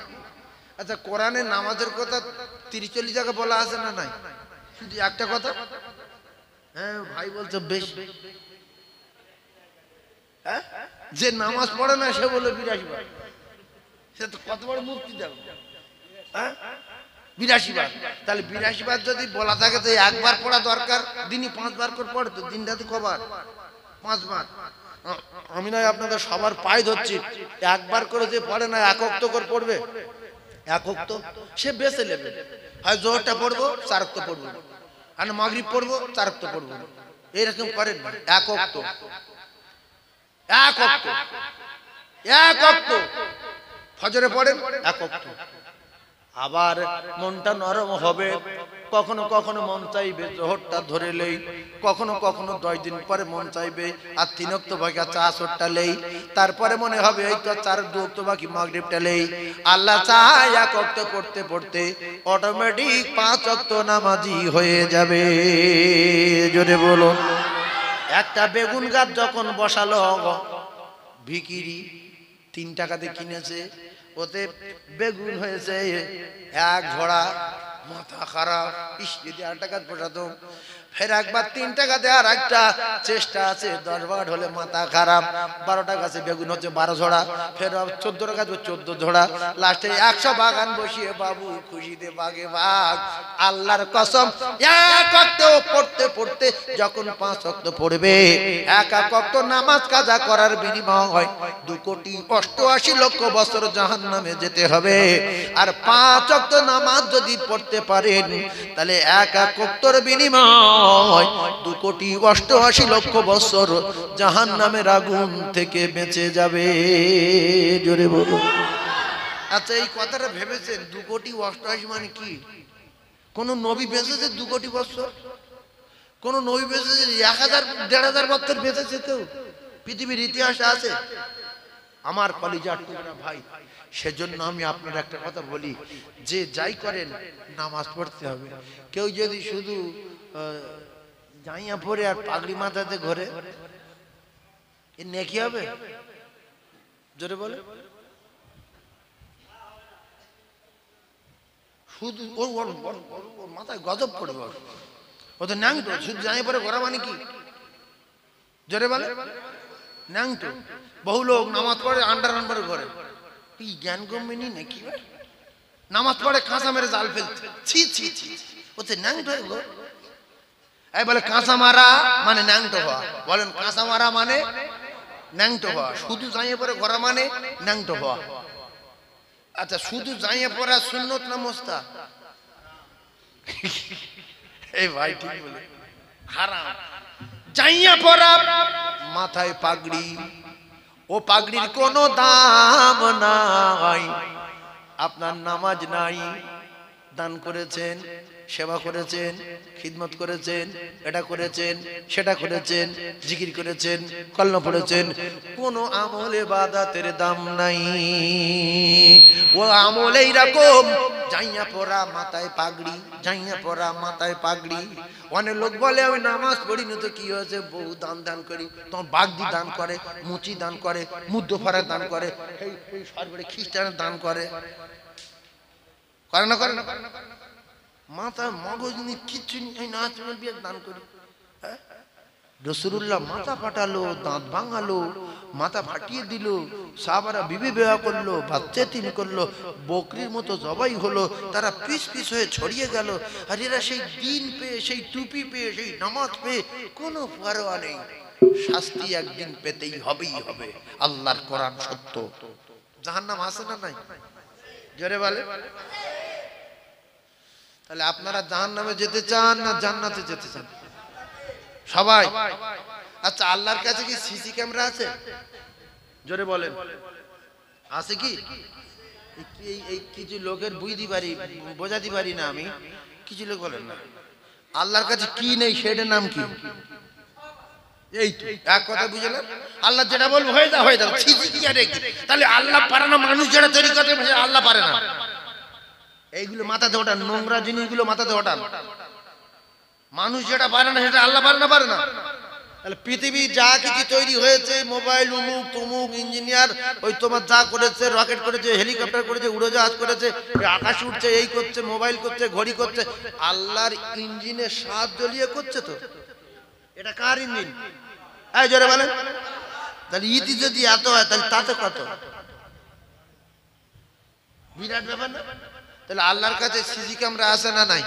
আচ্ছা কোরআনে নামাজের কথা 30-40 জায়গা বলা আছে না নাই? শুধু একটা কথা, হ্যাঁ ভাই বলছো বেশ, হ্যাঁ যে নামাজ পড়ে না সে বলে 82 বার, সে তো কত বড় মুক্তি দেব, হ্যাঁ 82 বার। তাহলে 82 বার যদি বলা থাকে তো একবার পড়া দরকার, দিনই 5 বার করে পড়ে তো দিন রাতে কবার? 5 বার। আমি নয় আপনাদের সবার পায়ে ধরছি, একবার করে যে পড়ে না 1 ওয়াক্ত করে পড়বে, 1 ওয়াক্ত সে বেঁচে নেবে। হয় জোহরটা পড়বো 4 ওয়াক্ত পড়বো, আর মাগরিব পড়বো 4 ওয়াক্ত পড়বো, এরকম করেন 1 ওয়াক্ত, 1 ওয়াক্ত, 1 ওয়াক্ত ফজরে পড়েন 1 ওয়াক্ত। আবার মনটা নরম হবে, কখনো কখনো মন চাইবে জোহরটা ধরে লেই, কখনো কখনো 10 দিন পরে মন চাইবে আর 3 ওয়াক্ত বাকি 4 আসরটা লেই, তারপরে মনে হবে এই তো 4 2 ওয়াক্ত বাকি মাগরিবটা লেই। আল্লাহ চায় 1 ওয়াক্ত পড়তে পড়তে অটোমেটিক 5 ওয়াক্ত নামাজি হয়ে যাবে। জোরে বলো। একটা বেগুন গাছ যখন বসালো ভিকিরি 3 টাকাতে কিনেছে, ওতে বেগুন হয়েছে 1 ঝোড়া, মাথা খারাপ, যদি 8 টাকা বসাতাম, ফের একবার 3 টাকা দেওয়ার একটা চেষ্টা আছে, 10 বার হলে মাথা খারাপ, 12 টাকা আছে বেগুন হচ্ছে 12 ঝোড়া, ফের 14 টাকা 14 ঝোড়া, লাস্টে 100 বাগান বসিয়ে বাবু খুশিতে বাগে বাগ। আল্লাহর কসম 1 ওয়াক্ত পড়তে পড়তে যখন 5 ওয়াক্ত পড়বে, 1 ওয়াক্ত নামাজ কাজা করার বিনিময় 2,88,00,000 বছর জাহান্নামে যেতে হবে। আর 5 ওয়াক্ত নামাজ যদি পড়তে পারেন তাহলে 1 ওয়াক্তের বিনিময় 2,88,00,000 বছর জাহান্নামের আগুন থেকে বেঁচে যাবে। জোরে বলো। আচ্ছা এই কথাটা ভেবেছেন 2,88,00,000 মানে কি? কোন নবী বেঁচেছে 2 কোটি বছর? কোন নবী বেঁচেছে 1000 1500 বছর বেঁচেছে কেউ পৃথিবীর ইতিহাসে আছে? আমার কলিজার টুকরা ভাই, সেজন্য আমি আপনার একটা কথা বলি, যে যাই করেন নামাজ পড়তে হবে। কেউ যদি শুধু জাইয়া পরে আর পাগড়ি মাথাতে ঘোরে, এ নেকি হবে? জোরে বলে। শুধু ওর মাথায় গজব পড়বে, ও তো ন্যাংটো। শুধু জাইয়া পরে ঘোরা মানে কি? জোরে বলে। ন্যাংটো। বহু লোক নামাজ পড়ে আন্ডার ঘরে, এই জ্ঞান গম্যনি নাকি? নামাজ পড়ে কাঁচা মেরে জাল ফেলছে, ছি ছি ছি, ওতে ন্যাংটো। এই বলে কাঁচা মারা মানে ন্যাংটো হওয়া। বলেন কাঁচা মারা মানে ন্যাংটো হওয়া, শুধু জাইয়ে পরে ঘোরা মানে ন্যাংটো হওয়া। আচ্ছা, শুধু জাইয়ে পড়া সুন্নত না মুস্তাহাব? এই ভাই ঠিক বলে, হারাম। জাইয়া পড়া, মাথায় পাগড়ি, ও পাগড়ির কোনো দাম নাই। আপনার নামাজ নাই, দান করেছেন, সেবা করেছেন, খিদমত করেছেন, এটা করেছেন, সেটা করেছেন, জিকির করেছেন, কলমা পড়েছেন, কোনো আমল ইবাদতের দাম নাই। ও আমল এইরকম, জাইয়া পড়া মাথায় পাগড়ি, জাইয়া পড়া মাথায় পাগড়ি। অনেক লোক বলে আমি নামাজ পড়ি না, তো কি হয়েছে? বহু দান করি। তোমার বাগদি দান করে, মুচি দান করে, মুদ্দফারা দান করে, এই সরকারি খ্রিস্টানের দান করে, করে না? করে না? মাথা মগজ নিয়ে কিচ্ছু নেই, নাচ বিয়ে দান করি। রাসূলুল্লাহ মাথা ফাটালো, দাঁত ভাঙালো, মাথা ফাটিয়ে দিল, সাহাবারা বিবি বিবাহ করলো, বাচ্চা তিনি করলো, বকরির মতো জবাই হলো, তারা পিস পিস হয়ে ছড়িয়ে গেল। আর এরা সেই দিন পেয়ে, সেই টুপি পেয়ে, সেই নামাজ পেয়ে কোনো পরোয়া নেই। শাস্তি একদিন পেতেই হবেই হবে। আল্লাহর কোরআন সত্য। জাহান্নাম আছে না নাই? জোরে বলে। তাহলে আপনারা জাহান্নামে যেতে চান না জান্নাতে যেতে চান? সবাই। আচ্ছা, আল্লাহর কাছে কি সিসি ক্যামেরা আছে? জোরে বলেন, আছে কি? এই কিছু লোকের বুঝতে পারি, বোঝাতে পারি না আমি। কিছু লোক বলেন না আল্লাহর কাছে কি নেই, সেটার নাম কি? এই তো এক কথা বুঝলেন। আল্লাহ যেটা বলবো হয়ে যা, হয়ে যাবে। সিসি কি আর কি? তাহলে আল্লাহ পারে না? মানুষ যেটা তৈরি করে আল্লাহ পারে না? এইগুলো মাথাতে ওঠান, নোংরা জিনিসগুলো মাথাতে ওঠান। মানুষ যেটা পারে না সেটা আল্লাহ পারে না? পারে না। তাহলে পৃথিবী যা কিছু তৈরি হয়েছে, মোবাইল, উমুক তুমুক, ইঞ্জিনিয়ার, ওই তোমার যা করেছে, রকেট করেছে, হেলিকপ্টার করেছে, উড়োজাহাজ করেছে, আকাশ উঠছে, এই করছে, মোবাইল করছে, ঘড়ি করছে, আল্লাহর ইঞ্জিনের সাহায্য নিয়ে করছে। তো এটা কার ইঞ্জিন? এই জোরে বলেন। তাহলে ইতি যদি এত হয়, তাহলে তাতে কত? বিরাট ব্যাপার না? তাহলে আল্লাহর কাছে সিসি ক্যামেরা আছে না নাই?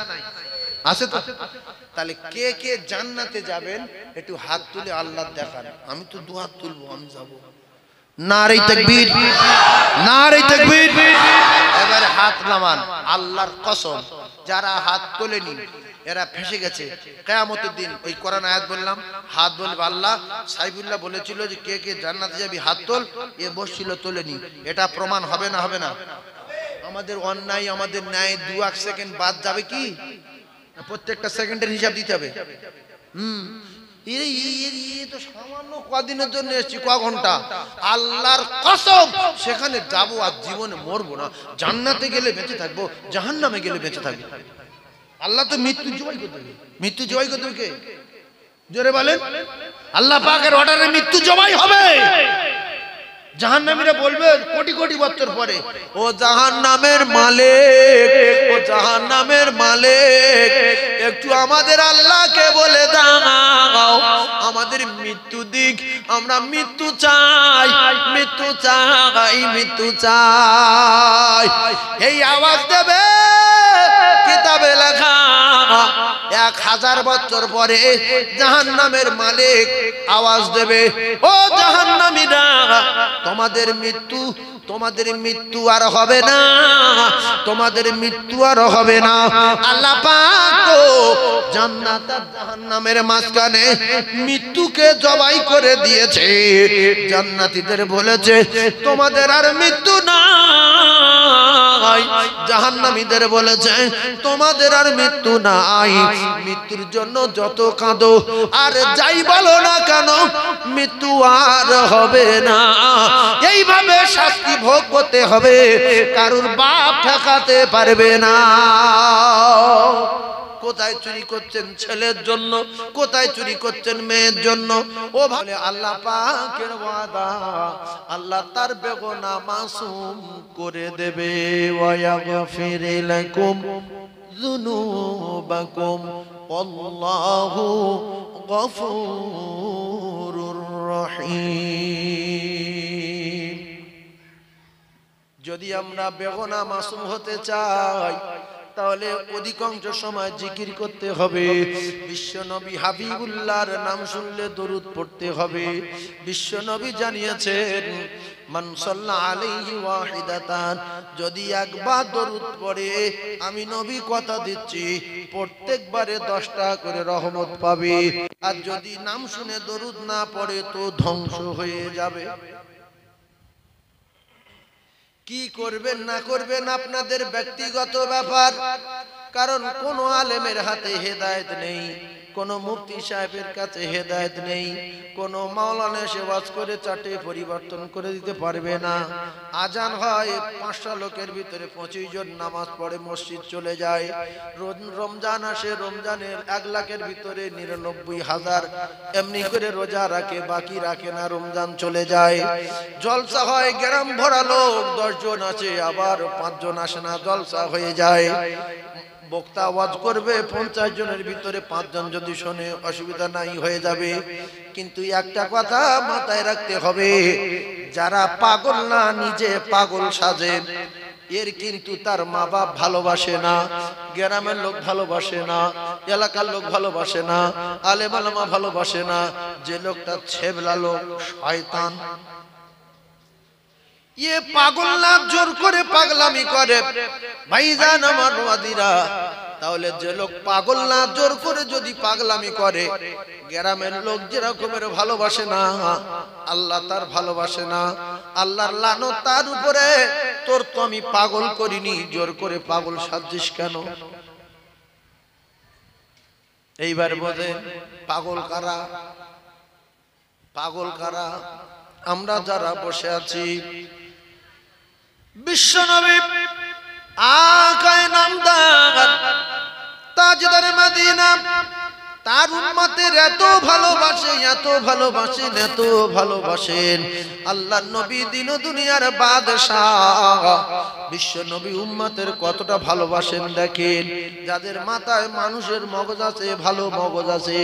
আছে তো। তাহলে কে কে জান্নাতে যাবেন একটু হাত তুলে আল্লাহ দেখান। আমি তো দু হাত তুলবো, আমি যাব। নারে তাকবীর, নারে তাকবীর। এবারে হাত নামান। আল্লাহর কসম, যারা হাত তোলেনি এরা ফেঁসে গেছে কিয়ামতের দিন। ওই কোরআন আয়াত বললাম, হাত বলবে আল্লাহ। সাইফুল্লাহ বলেছিল যে কে কে জান্নাতে যাবি হাত তোল, এ বসছিল তোলেনি। এটা প্রমাণ হবে না? হবে না? আমাদের অন্যায়, আমাদের ন্যায় 2 সেকেন্ড বাদ যাবে কি? প্রত্যেকটা সেকেন্ডের হিসাব দিতে হবে। তো সামান্য কদিনের জন্য এসেছি, ক ঘন্টা। আল্লাহর কসম সেখানে যাবো আর জীবনে মরবো না। জান্নাতে গেলে বেঁচে থাকবো, জাহান্নামে গেলে বেঁচে থাকবো। আল্লাহ তো মৃত্যু জয় করতে হবে। মৃত্যু জয় করতে হবে কে? জোরে বলেন। আল্লাহ পাকের অর্ডারে মৃত্যু জবাই হবে। জাহান্নামীরা বলবে কোটি কোটি বছর পরে, ও জাহান্নামের মালিক, ও জাহান্নামের মালিক, একটু আমাদের আল্লাহকে বলে দাও আমাদের মৃত্যু দিক, আমরা মৃত্যু চাই, মৃত্যু চাই, মৃত্যু চাই। এই আওয়াজ দেবে কিতাবে লেখা 1000 বছর পরে জাহান্নামের মালিক আওয়াজ দেবে, ও জাহান্নামীরা, তোমাদের মৃত্যু আর হবে না, তোমাদের মৃত্যু আর হবে না। আল্লাহ পাক তো জান্নাত আর জাহান্নামের মাঝখানে মৃত্যুকে জবাই করে দিয়েছে। জান্নাতীদের বলেছে তোমাদের আর মৃত্যু নাই, জাহান্নামীদের বলেছে তোমাদের আর মৃত্যু নাই। মৃত্যুর জন্য যত কাঁদো আর যাই বলো না কেন মৃত্যু আর হবে না। এইভাবে শাস্তি ভোগ করতে হবে, কারুর বাপ ঠেকাতে পারবে না। কোথায় চুরি করছেন ছেলের জন্য, কোথায় চুরি করছেন মেয়ের জন্য। ও ভালো আল্লাহ পাকের ওয়াদা, আল্লাহ তার বেগুনাহ মাসুম করে দেবে। ওয়া ইয়াগফির লাকুম যুনুবাকুম আল্লাহু গফুরুর রহিম। যদি আমরা বেগুনাহ মাসুম হতে চাই তাহলে অধিকাংশ সময় জিকির করতে হবে। বিশ্ব নবী হাবিবুল্লাহর নাম শুনলে দরুদ পড়তে হবে। বিশ্ব নবী জানিয়েছেন মান সাল্লা আলাইহি ওয়াহিদাতান, যদি একবার দরুদ পড়ে আমি নবী কথা দিচ্ছি প্রত্যেকবারে 10টা করে রহমত পাবে। আর যদি নাম শুনে দরুদ না পড়ে তো ধ্বংস হয়ে যাবে। কি করবেন না করবেন আপনাদের ব্যক্তিগত ব্যাপার, কারণ কোন আলেমের হাতে হেদায়েত নেই, কোন মুফতি সাহেবের কাছে হেদায়েত নেই, কোন মাওলানা এসে ওয়াজ করে চাটে পরিবর্তন করে দিতে পারবে না। আজান হয় 5টা লোকের ভিতরে 25 জন নামাজ পড়ে মসজিদ চলে যায়। রমজান আসে, রমজানের 1 লাখের ভিতরে 99,000 এমনি করে রোজা রাখে, বাকি রাখে না, রমজান চলে যায়। জলসা হয়, গ্রাম ভরা লোক 10 জন আছে, আবার 5 জন আসে না, জলসা হয়ে যায়। বক্তা ওয়াজ করবে 50 জনের ভিতরে 5 জন যদি শোনে অসুবিধা নাই, হয়ে যাবে। কিন্তু একটা কথা মাথায় রাখতে হবে, যারা পাগল না নিজে পাগল সাজে এর কিন্তু তার মা বাপ ভালোবাসে না, গ্রামের লোক ভালোবাসে না, এলাকার লোক ভালোবাসে না, আলেম আলেমা ভালোবাসে না। যে লোকটা ছেবলা লোক, শয়তান, ये পাগল না জোর করে পাগলামি করে। ভাইজান আমার ওয়াদিরা, তাহলে যে লোক পাগল না জোর করে যদি পাগলামি করে, গ্রামের লোক যেরকমের ভালোবাসে না আল্লাহ তার ভালোবাসে না। আল্লাহর লানত তার উপরে। তোর তো আমি পাগল করিনি, জোর করে পাগল সাজিস কেন? এইবার বোঝেন পাগল কারা, পাগল কারা? আমরা যারা বসে আছি, বিশ্ব নবী আকায়ে নামদার তাজদার মদিনা তার উম্মতের এত ভালোবাসে, এত ভালোবাসেন, এত ভালোবাসেন। আল্লাহর নবী দিন দুনিয়ার বাদশাহ, বিশ্ব নবী উম্মতের কতটা ভালোবাসেন দেখেন। যাদের মাথায় মানুষের মগজ আছে, ভালো মগজ আছে,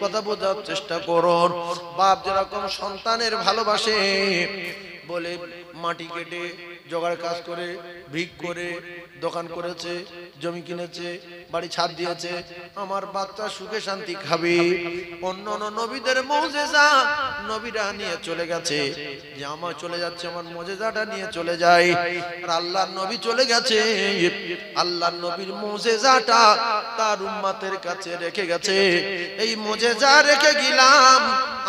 কথা বোঝার চেষ্টা করুন। বাপ যেরকম সন্তানের ভালোবাসে বলে মাটি কেটে জোগাড় কাজ করে, ভিক করে, দোকান করেছে, জমি কিনেছে, বাড়ি ছাদ দিয়েছে, আমার বাচ্চা সুখে শান্তি খাবে। অন্য নবীদের মুজিজা নবীরা নিয়ে চলে গেছে, যে আমার চলে যাচ্ছে, আমার মুজিজাটা নিয়ে চলে যায়। আর আল্লাহর নবী চলে গেছে, আল্লাহর নবীর মুজিজাটা তার উম্মতের কাছে রেখে গেছে। এই মুজিজা রেখে গেলাম,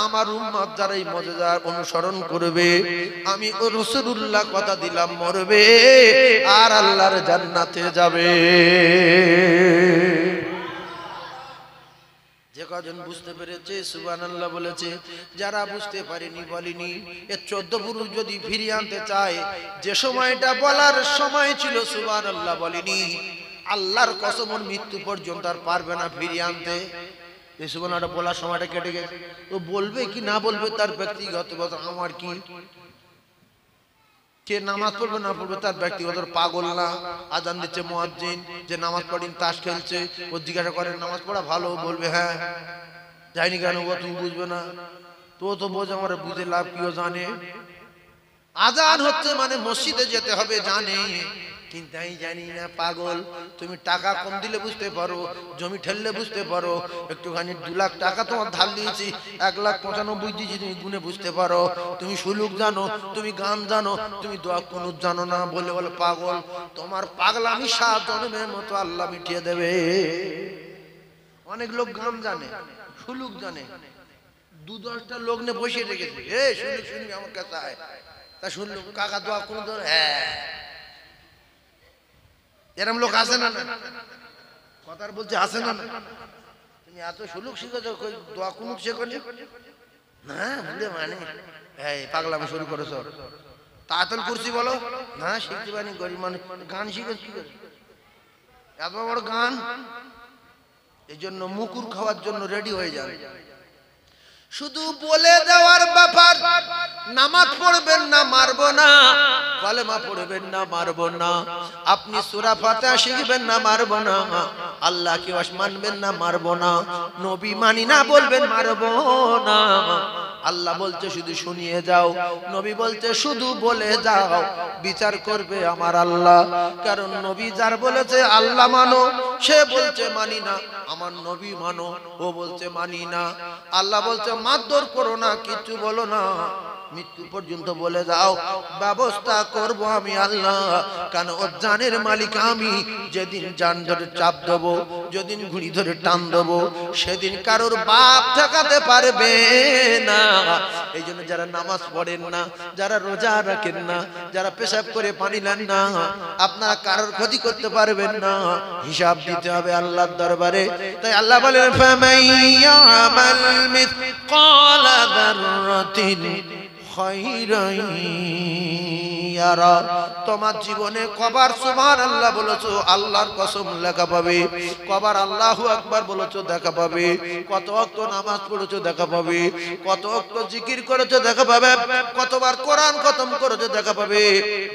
আমার উম্মত যারা এই মুজিজার অনুসরণ করবে, আমি ও রাসূলুল্লাহ কথা দিলাম মরবে আর আল্লাহর জান্নাতে যাবে। যে কজন বুঝতে পেরেছে সুবহানাল্লাহ বলেছে, যারা বুঝতে পারেনি বলেনি। এর 14 পুরুষ যদি ফিরিয়ে আনতে চায়, যে সময়টা বলার সময় ছিল সুবহানাল্লাহ বলেনি, আল্লাহর কসম ওর মৃত্যু পর্যন্ত আর পারবে না ফিরিয়ে আনতে। এই সুবহানাল্লাহ বলার সময়টা কেটে গেছে, ও বলবে কি না বলবে তার ব্যক্তিগত কথা, আমার কি? কে নামাজ পড়বে না পড়বে তার ব্যক্তিগত। পাগল না, আজান দিচ্ছে মুয়াজ্জিন, যে নামাজ পড়েন তাস খেলছে, ও জিজ্ঞাসা করে নামাজ পড়া ভালো, বলবে হ্যাঁ, যাইনি কেন গো, তুমি বুঝবে না তো? তো বোঝ, আমার বুঝে লাভ কি? ও জানে আজান হচ্ছে মানে মসজিদে যেতে হবে, জানে কিন্তু আমি জানি না পাগল। তুমি টাকা কম দিলে বুঝতে পারো, জমি ঠেললে বুঝতে পারো, একটুখানি 2 লাখ টাকা তোমার ধার দিয়েছি, 1,95,000 দিয়েছি, তুমি গুনে বুঝতে পারো। তুমি সুলুক জানো, তুমি গান জানো, তুমি দোয়া কুনুত জানো না বলে বলে পাগল। তোমার পাগলামি 7 জন্মের মতো আল্লাহ মিটিয়ে দেবে। অনেক লোক গান জানে, সুলুক জানে, 2-10টা লোক নিয়ে বসে রেখেছে, শুনি শুনি আমার কাছে আয়, তা শুনলো কাকা দোয়া কুনুত, হ্যাঁ এরম লোক আছে না? কথার বলছে আছে না? তুমি এত সুলুক শিখেছো, দোয়া কুনুত শেখনি না? বুঝলে মানে এই পাগলামি শুরু করেছো। তাতাল কুরসি বলো না, শিখতে পারি গরিব মানুষ। গান শিখেছ কি করে? এত বড় গান। এই জন্য মুকুর খাওয়ার জন্য রেডি হয়ে যাবে। শুধু বলে দেওয়ার ব্যাপার, নামাজ পড়বেন না মারবো না, কলেমা পড়বেন না মারবো না, আপনি সূরা ফাতিহা শিখবেন না মারবো না, আল্লাহকে মানবেন না মারবো না, নবী মানি না বলবেন মারবো না। আল্লাহ বলছে শুধু শুনিয়ে যাও, নবী বলছে শুধু বলে যাও, বিচার করবে আমার আল্লাহ। কারণ নবী যার বলেছে আল্লাহ মানো, সে বলছে মানি না, আমার নবী মানো, ও বলছে মানি না। আল্লাহ বলছে মারধর করো না, কিছু বলো না, মৃত্যু পর্যন্ত বলে যাও, ব্যবস্থা করব আমি আল্লাহ। কারণ ও জানের মালিক আমি। যেদিন জান ধরে চাপ দেবো, যেদিন ঘুড়ি ধরে টান দেবো, সেদিন কারোর বাপ ঠেকাতে পারবে না। এই জন্য যারা নামাজ পড়েন না, যারা রোজা রাখেন না, যারা পেশাব করে পানি নেন না, আপনারা কারোর ক্ষতি করতে পারবেন না, হিসাব দিতে হবে আল্লাহর দরবারে। তাই আল্লাহ বলেন ফামাইয়ামাল মিসকালা যাররাতিন খায়রান ইয়ারা। তোমার জীবনে কবার সুবহানাল্লাহ বলেছো, আল্লাহর কসম লেখা পাবে। কবার আল্লাহু আকবার বলেছো, দেখা পাবে। কত ওয়াক্ত নামাজ পড়েছো, দেখা পাবে। কত ওয়াক্ত জিকির করেছো, দেখা পাবে। কতবার কোরআন খতম করেছো, দেখা পাবে।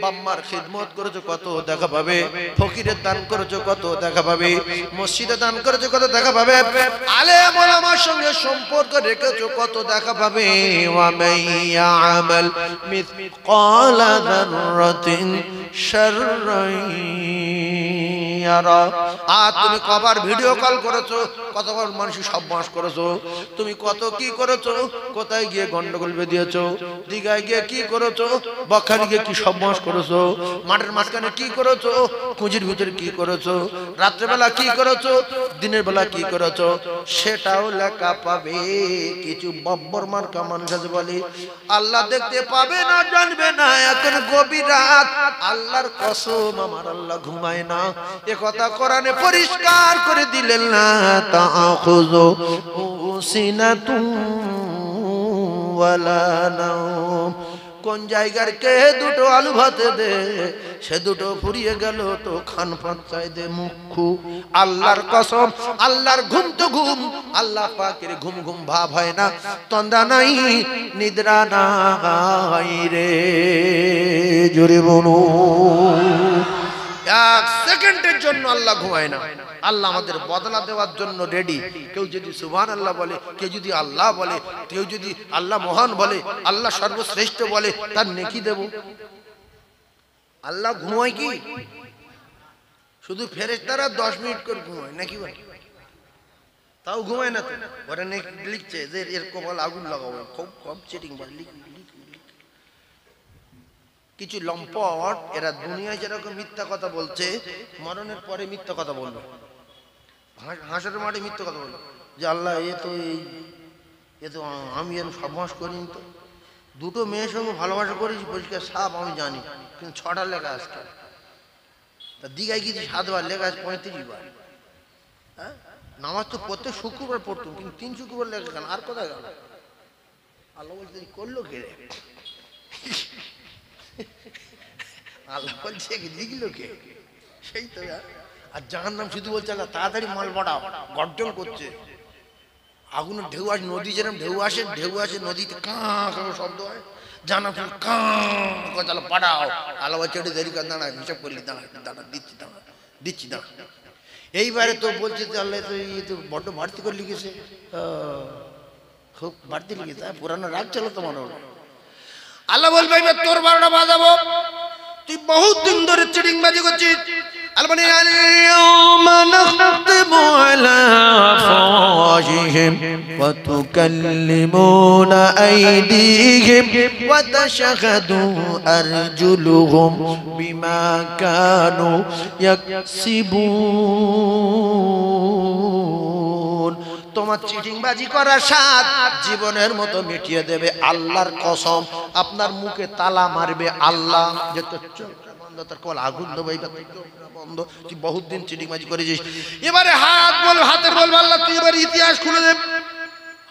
বাম্মার খিদমত করেছো, কত দেখা পাবে। ফকিরের দান করেছো, কত দেখা পাবে। মসজিদে দান করেছো, কত দেখা পাবে। আলেম ওলামার সঙ্গে সম্পর্ক রেখেছো, কত দেখা পাবে। ওয়া মাইয়ামাল মিসকালা যাররাতিন শাররান ইয়ারা। আর তুমি কবার ভিডিও কল করেছো, কতবার মানুষের সর্বনাশ করেছো, তুমি কত কি করেছো, কোথায় গিয়ে গন্ডগোল বেঁধিয়েছো, দিঘায় গিয়ে কি করেছো, বকখালি গিয়ে কি সর্বনাশ করেছো, মাঠের মাঝখানে কি করেছো, কুঁজির ভিতরে কি করেছো, রাত্রেবেলা কি করেছো, দিনের বেলা কি করেছো, সেটাও লেখা পাবে। কিছু বব্বর মার্কা মানুষ আছে বলে আল্লাহ দেখতে পাবে না, জানবে না, এখন গভীর রাত, আল্লাহর কসম আমার আল্লাহ ঘুমায় না। এ কথা কোরআনে পরিষ্কার করে দিলেন না, তাআখুযু সিনাতুন ওয়ালা নাওম। কোন জায়গার কে দুটো আলু ভাতে দে, সে দুটো ফুরিয়ে গেল তো খান পাঁচাই দে মুখু। আল্লাহর কসম, আল্লাহর ঘুম তো ঘুম, আল্লাহ পাকের ঘুম ঘুম ভাব হয় না, তন্দ্রা নাই, নিদ্রা নাই রে। জোরে বলো। 1 সেকেন্ডের জন্য আল্লাহ ঘুমায় না। আল্লাহ আমাদের বদলা দেওয়ার জন্য রেডি। কেউ যদি সুবহানাল্লাহ বলে, কেউ যদি আল্লাহ বলে, কেউ যদি আল্লাহ মহান বলে, আল্লাহ সর্বশ্রেষ্ঠ বলে, তার নেকি দেব। আল্লাহ ঘুমায় কি? শুধু ফেরেশতারা 10 মিনিট করে ঘুমায় নাকি ভাই? তাও ঘুমায় না তো, ওরা নেকি লিখছে যে এর কপাল আগুন লাগাবো, খুব কম চিটিং বল লিখ। কিছু লম্পট এরা দুনিয়ায় যেরকম মিথ্যা কথা বলছে, মরণের পরে মিথ্যা কথা বলবে। হাসরের মাঠে মিথ্যা কথা বলবে যে আল্লাহ এ তো আমি এর সর্বনাশ করিনি, তো 2টো মেয়ের সঙ্গে ভালোবাসা করেছি, পরিষ্কার সাপ আমি জানি, কিন্তু 6টা লেখা আজকে। তা দীঘায় গিয়েছি 7 বার, লেখা আছে 35 বার। হ্যাঁ, নামাজ তো প্রত্যেক শুক্রবার পড়তাম, কিন্তু 3 শুক্রবার লেখা কেন, আর কোথায় গেল? আল্লাহ বলতে করলো কে রে? আল্লাহ বলছে লিখলো কে? সেই তো। আর জাহান্নাম শুধু বলছে আল্লাহ তাড়াতাড়ি মাল বাড়াও, গর্জন করছে। আগুনের ঢেউ আসে, নদী যেরকম ঢেউ আসে নদীতে কাঁ কাঁ শব্দ হয়, জাহান্নাম কাঁ তাহলে পাড়াও। আল্লাহ বলছে একটু দেরি কর, দাঁড়া, হিসাব করলি, দাঁড়া দিচ্ছি দাঁড়া। এইবারে তো বলছে যে আল্লাহ তো এই তো বড্ড বাড়তি করে লিখেছে, খুব বাড়তি লিখেছে, পুরানো রাগ চলো তোমার। আল্লাহ বলবে তোর 12টা বাজাবো, তুই বহুত দিন ধরে চিটিংবাজি করছিস। আলবানি আল-ইয়াওমা নাখতিমু আলা আফওয়াহিহিম ওয়া তুকাল্লিমুনা আইদিহিম ওয়া তাশহাদু আরজুলুহুম বিমা কানু ইয়াকসিবুন। তোমার চিটিংবাজি করার স্বাদ জীবনের মতো মিটিয়ে দেবে আল্লাহর কসম। আপনার মুখে তালা মারবে আল্লাহ, যে তোর চোখটা বন্ধ, তোর কল আগুন দেবে, বন্ধ, তুই বহুত দিন চিটিংবাজি করেছিস। এবারে হাত বলবে, হাতের বলবে আল্লাহ তুই এবার ইতিহাস খুলে দে।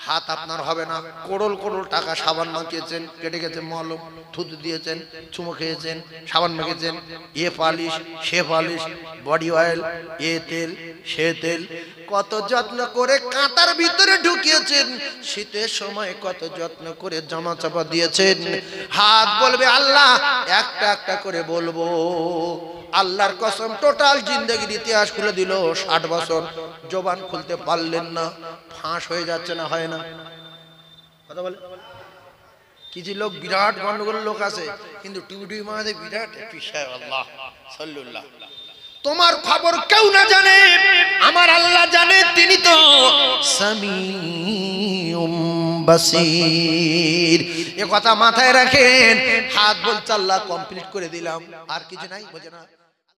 হাত আপনার হবে না। করোল করোল টাকা সাবান মাখিয়েছেন, কেটে গেছে মলম, থুতু দিয়েছেন, চুমো খেয়েছেন, সাবান মাখিয়েছেন, এ পালিশ সে পালিশ, বডি অয়েল, এ তেল সে তেল, কত যত্ন করে কাঁটার ভিতরে ঢুকিয়েছেন। শীতের সময় কত যত্ন করে জামা চাপা দিয়েছেন। হাত বলবে আল্লাহ, একটা একটা করে বলবো। আল্লাহর কসম টোটাল জিন্দেগির ইতিহাস খুলে দিল। 60 বছর জবান খুলতে পারলেন না, ফাঁস হয়ে যাচ্ছে না, হয় না? কথা বলে কিছু লোক বিরাট গন্ডগোল লোক আছে, কিন্তু টিউডি মাঝে বিরাট পিসায় আল্লাহ সাল্লুল্লাহ। তোমার খবর কেউ না জানে, আমার আল্লাহ জানে, তিনি তো সামিউম বাসির। এ কথা মাথায় রাখেন। হাত বলছে আল্লাহ কমপ্লিট করে দিলাম, আর কিছু নাই, বোঝে না।